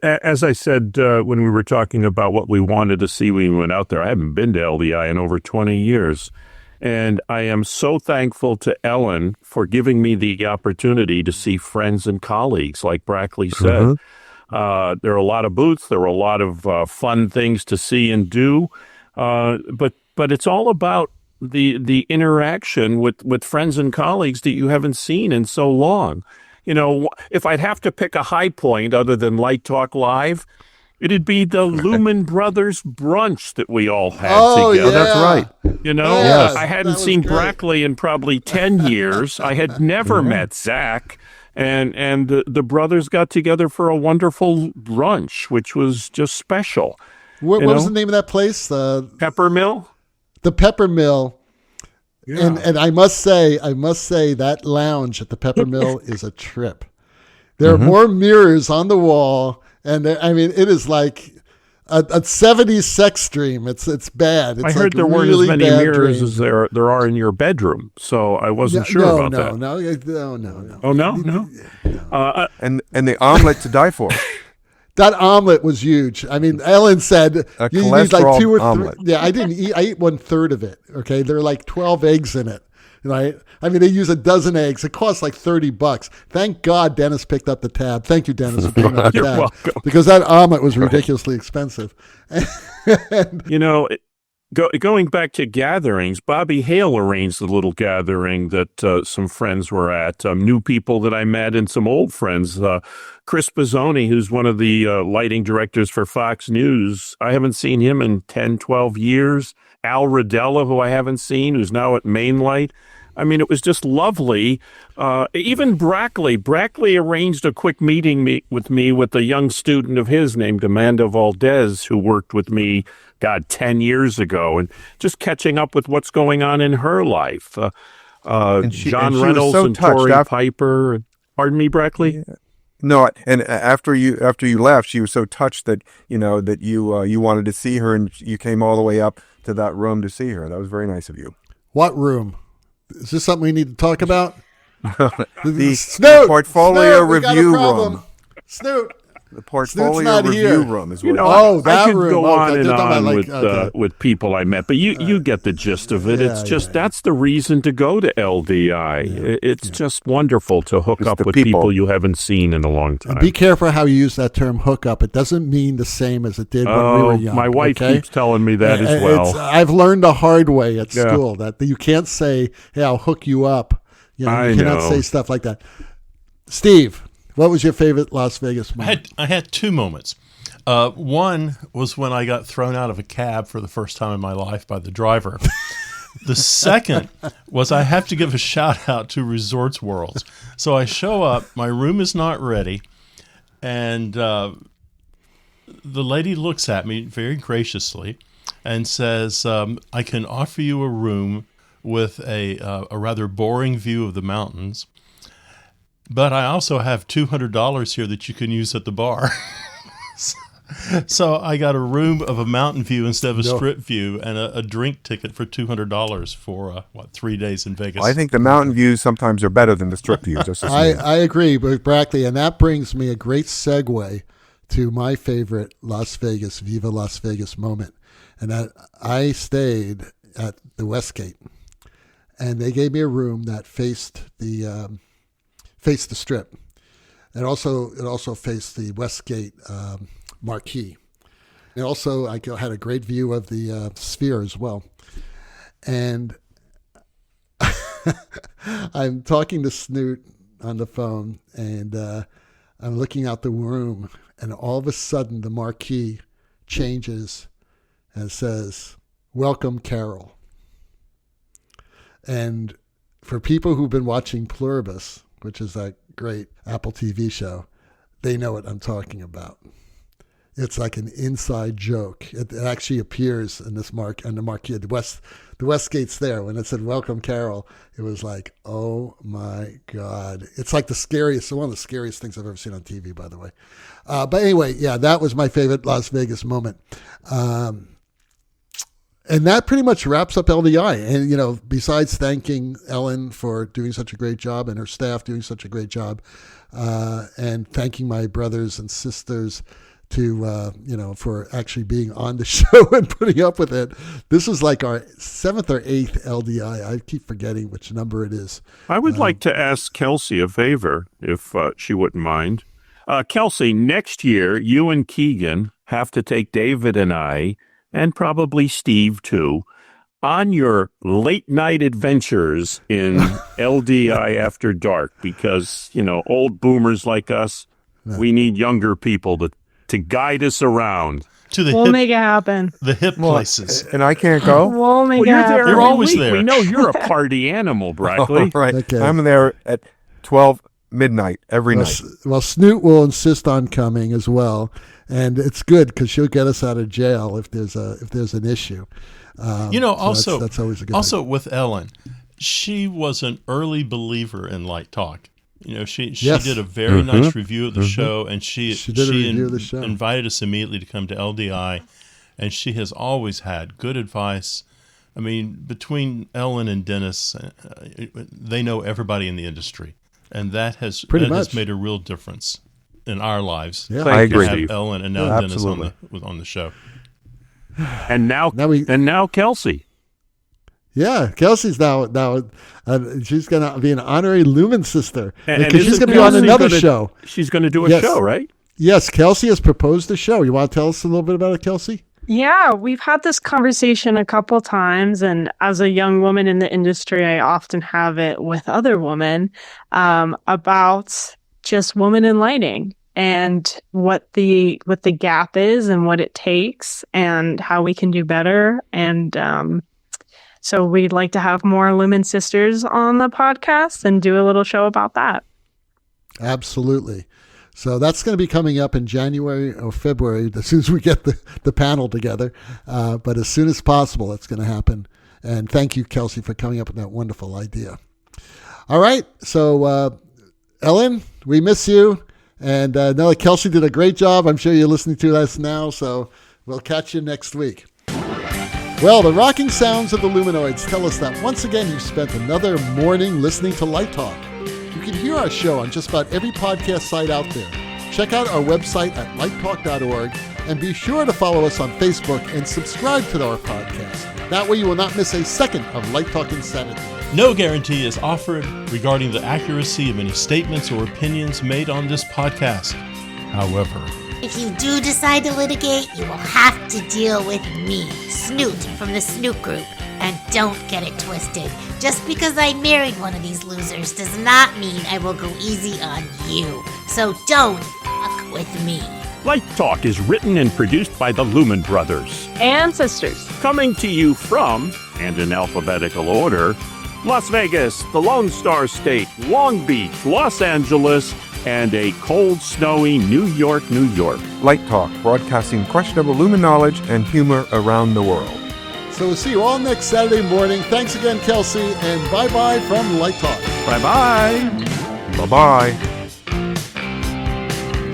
[SPEAKER 5] As I said when we were talking about what we wanted to see when we went out there, I haven't been to LDI in over 20 years. And I am so thankful to Ellen for giving me the opportunity to see friends and colleagues, like Brackley said.
[SPEAKER 2] Mm-hmm.
[SPEAKER 5] There are a lot of booths. There were a lot of fun things to see and do. But it's all about the interaction with friends and colleagues that you haven't seen in so long. If I'd have to pick a high point other than Light Talk Live, it'd be the Lumen Brothers brunch that we all had together.
[SPEAKER 4] Yeah.
[SPEAKER 2] That's right.
[SPEAKER 4] Yes,
[SPEAKER 5] I hadn't
[SPEAKER 4] that was
[SPEAKER 5] seen
[SPEAKER 4] great.
[SPEAKER 5] Brackley in probably 10 years. I had never met Zach. And the brothers got together for a wonderful brunch, which was just special.
[SPEAKER 4] What was the name of that place?
[SPEAKER 5] Pepper Mill?
[SPEAKER 4] The Pepper Mill.
[SPEAKER 5] Yeah.
[SPEAKER 4] And I must say that lounge at the Pepper Mill is a trip. There are more mirrors on the wall, and it is like a 70s sex dream. It's bad. It's
[SPEAKER 5] I heard
[SPEAKER 4] like
[SPEAKER 5] there weren't
[SPEAKER 4] really
[SPEAKER 5] as many
[SPEAKER 4] bad
[SPEAKER 5] mirrors
[SPEAKER 4] dream.
[SPEAKER 5] as there are in your bedroom, so I wasn't sure about that.
[SPEAKER 4] No.
[SPEAKER 5] Oh, no?
[SPEAKER 2] And the omelet to die for.
[SPEAKER 4] That omelet was huge. I mean, Ellen said
[SPEAKER 2] A
[SPEAKER 4] you need like
[SPEAKER 2] cholesterol
[SPEAKER 4] 2 or 3.
[SPEAKER 2] omelet.
[SPEAKER 4] Yeah, I didn't eat. I ate 1/3 of it. Okay, there are like 12 eggs in it. right? I mean, they use a dozen eggs. It costs like $30. Thank God Dennis picked up the tab. Thank you, Dennis, for picking up the
[SPEAKER 5] You're
[SPEAKER 4] tab.
[SPEAKER 5] welcome.
[SPEAKER 4] Because that omelet was ridiculously expensive.
[SPEAKER 5] You know, going back to gatherings, Bobby Hale arranged a little gathering that some friends were at, new people that I met and some old friends. Chris Bozzoni, who's one of the lighting directors for Fox News. I haven't seen him in 10, 12 years. Al Rodella, who I haven't seen, who's now at Mainlight. I mean, it was just lovely. Even Brackley arranged a quick meeting with me with a young student of his named Amanda Valdez, who worked with me, 10 years ago, and just catching up with what's going on in her life. John Reynolds and Tori Piper. Pardon me, Brackley?
[SPEAKER 2] Yeah. No, and after you left, she was so touched that you wanted to see her, and you came all the way up to that room to see her. That was very nice of you.
[SPEAKER 4] What room? Is this something we need to talk about?
[SPEAKER 2] the
[SPEAKER 4] Snoot!
[SPEAKER 2] portfolio
[SPEAKER 4] Snoot, we got a
[SPEAKER 2] review
[SPEAKER 4] problem.
[SPEAKER 2] room.
[SPEAKER 4] Snoot.
[SPEAKER 2] The portfolio
[SPEAKER 4] not
[SPEAKER 2] review
[SPEAKER 4] here.
[SPEAKER 2] room is what.
[SPEAKER 5] You know,
[SPEAKER 4] Oh, that
[SPEAKER 5] I could
[SPEAKER 4] room.
[SPEAKER 5] go
[SPEAKER 4] Okay,
[SPEAKER 5] on and
[SPEAKER 4] they're talking
[SPEAKER 5] on
[SPEAKER 4] about,
[SPEAKER 5] with people I met, but you get the gist of it.
[SPEAKER 4] Yeah,
[SPEAKER 5] It's just that's the reason to go to LDI. It's just wonderful to hook up with people you haven't seen in a long time.
[SPEAKER 4] And be careful how you use that term hookup. It doesn't mean the same as it did when we were young.
[SPEAKER 5] My wife
[SPEAKER 4] okay?
[SPEAKER 5] keeps telling me that as well.
[SPEAKER 4] I've learned the hard way at school that you can't say, "Hey, I'll hook you up." You cannot say stuff like that. Steve, what was your favorite Las Vegas moment?
[SPEAKER 1] I had two moments. One was when I got thrown out of a cab for the first time in my life by the driver. The second was I have to give a shout out to Resorts World. So I show up, my room is not ready, and the lady looks at me very graciously and says, I can offer you a room with a rather boring view of the mountains, but I also have $200 here that you can use at the bar. So I got a room of a mountain view instead of a strip view, and a drink ticket for $200 for 3 days in Vegas.
[SPEAKER 2] Well, I think the mountain views sometimes are better than the strip views. Just
[SPEAKER 4] I agree with Brackley, and that brings me a great segue to my favorite Las Vegas, Viva Las Vegas moment. And that I stayed at the Westgate, and they gave me a room that faced the strip, and it also faced the Westgate marquee. And also, I had a great view of the Sphere as well. And I'm talking to Snoot on the phone, and I'm looking out the room, and all of a sudden the marquee changes and says, "Welcome, Carol." And for people who've been watching Pluribus, which is that great Apple TV show, they know what I'm talking about. It's like an inside joke. It actually appears in this on the marquee. The Westgate's there. When it said "Welcome, Carol," it was like, oh my God! It's like one of the scariest things I've ever seen on TV, by the way. But anyway, yeah, that was my favorite Las Vegas moment. And that pretty much wraps up LDI. And, besides thanking Ellen for doing such a great job and her staff doing such a great job, and thanking my brothers and sisters for actually being on the show and putting up with it. This is like our 7th or 8th LDI. I keep forgetting which number it is.
[SPEAKER 5] I would like to ask Kelsey a favor, if she wouldn't mind. Kelsey, next year, you and Keegan have to take David and I, and probably Steve too, on your late night adventures in LDI After Dark, because, old boomers like us, we need younger people to guide us around.
[SPEAKER 3] We'll make it happen.
[SPEAKER 1] The hip places.
[SPEAKER 2] And I can't go?
[SPEAKER 3] We'll make it happen.
[SPEAKER 1] You're always there.
[SPEAKER 5] We know you're a party animal, Brackley.
[SPEAKER 2] Right.
[SPEAKER 4] Okay.
[SPEAKER 2] I'm there at 12 midnight every night.
[SPEAKER 4] Well, Snoot will insist on coming as well. And it's good because she'll get us out of jail if there's an issue.
[SPEAKER 1] Also,
[SPEAKER 4] that's always a good
[SPEAKER 1] also
[SPEAKER 4] thing.
[SPEAKER 1] with Ellen, she was an early believer in Light Talk. She
[SPEAKER 4] Yes.
[SPEAKER 1] did a very nice review of the show, and
[SPEAKER 4] She did a review of the show.
[SPEAKER 1] Invited us immediately to come to LDI, and she has always had good advice. I mean, between Ellen and Dennis, they know everybody in the industry, and that has made a real difference in our lives.
[SPEAKER 4] Yeah.
[SPEAKER 2] I agree.
[SPEAKER 1] To have Ellen and now Dennis on the show.
[SPEAKER 5] And now Kelsey.
[SPEAKER 4] Yeah, Kelsey's now she's going to be an honorary Lumen sister
[SPEAKER 5] And
[SPEAKER 4] because she's
[SPEAKER 5] isn't
[SPEAKER 4] going to be on
[SPEAKER 5] Kelsey
[SPEAKER 4] another
[SPEAKER 5] gonna-
[SPEAKER 4] show.
[SPEAKER 5] She's going to do a
[SPEAKER 4] Yes.
[SPEAKER 5] show, right?
[SPEAKER 4] Yes, Kelsey has proposed a show. You want to tell us a little bit about it, Kelsey?
[SPEAKER 3] Yeah, we've had this conversation a couple times, and as a young woman in the industry, I often have it with other women about just women in lighting and what the gap is and what it takes and how we can do better. And so we'd like to have more Lumen Sisters on the podcast and do a little show about that.
[SPEAKER 4] Absolutely. So that's going to be coming up in January or February as soon as we get the panel together. But as soon as possible, it's going to happen. And thank you, Kelsey, for coming up with that wonderful idea. All right. So, Ellen, we miss you. And know that Kelsey did a great job. I'm sure you're listening to us now. So we'll catch you next week. Well, the rocking sounds of the Luminoids tell us that once again you've spent another morning listening to Light Talk. You can hear our show on just about every podcast site out there. Check out our website at lighttalk.org and be sure to follow us on Facebook and subscribe to our podcast. That way you will not miss a second of Light Talk Insanity.
[SPEAKER 1] No guarantee is offered regarding the accuracy of any statements or opinions made on this podcast. However,
[SPEAKER 6] if you do decide to litigate, you will have to deal with me, Snoot from the Snoot Group. And don't get it twisted. Just because I married one of these losers does not mean I will go easy on you. So don't fuck with me.
[SPEAKER 5] Light Talk is written and produced by the Lumen Brothers.
[SPEAKER 3] And sisters.
[SPEAKER 5] Coming to you from, and in alphabetical order, Las Vegas, the Lone Star State, Long Beach, Los Angeles, and a cold, snowy New York, New York.
[SPEAKER 2] Light Talk, broadcasting questionable Lumen knowledge and humor around the world.
[SPEAKER 4] So we'll see you all next Saturday morning. Thanks again, Kelsey, and bye-bye from Light Talk.
[SPEAKER 5] Bye-bye.
[SPEAKER 2] Bye-bye.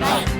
[SPEAKER 6] Bye.